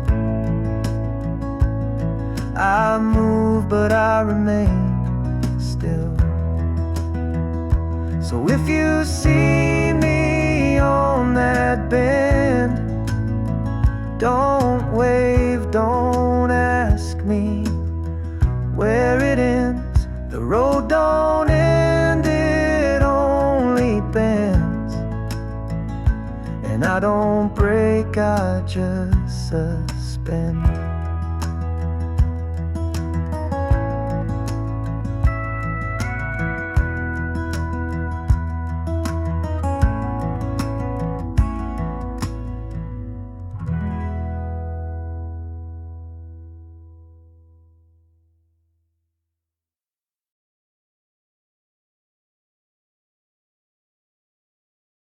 I move but I remain still. So if you see me on that bend, don't wave, don't ask me where it ends. The road don't end, it only bends. And I don't break, I just suspend.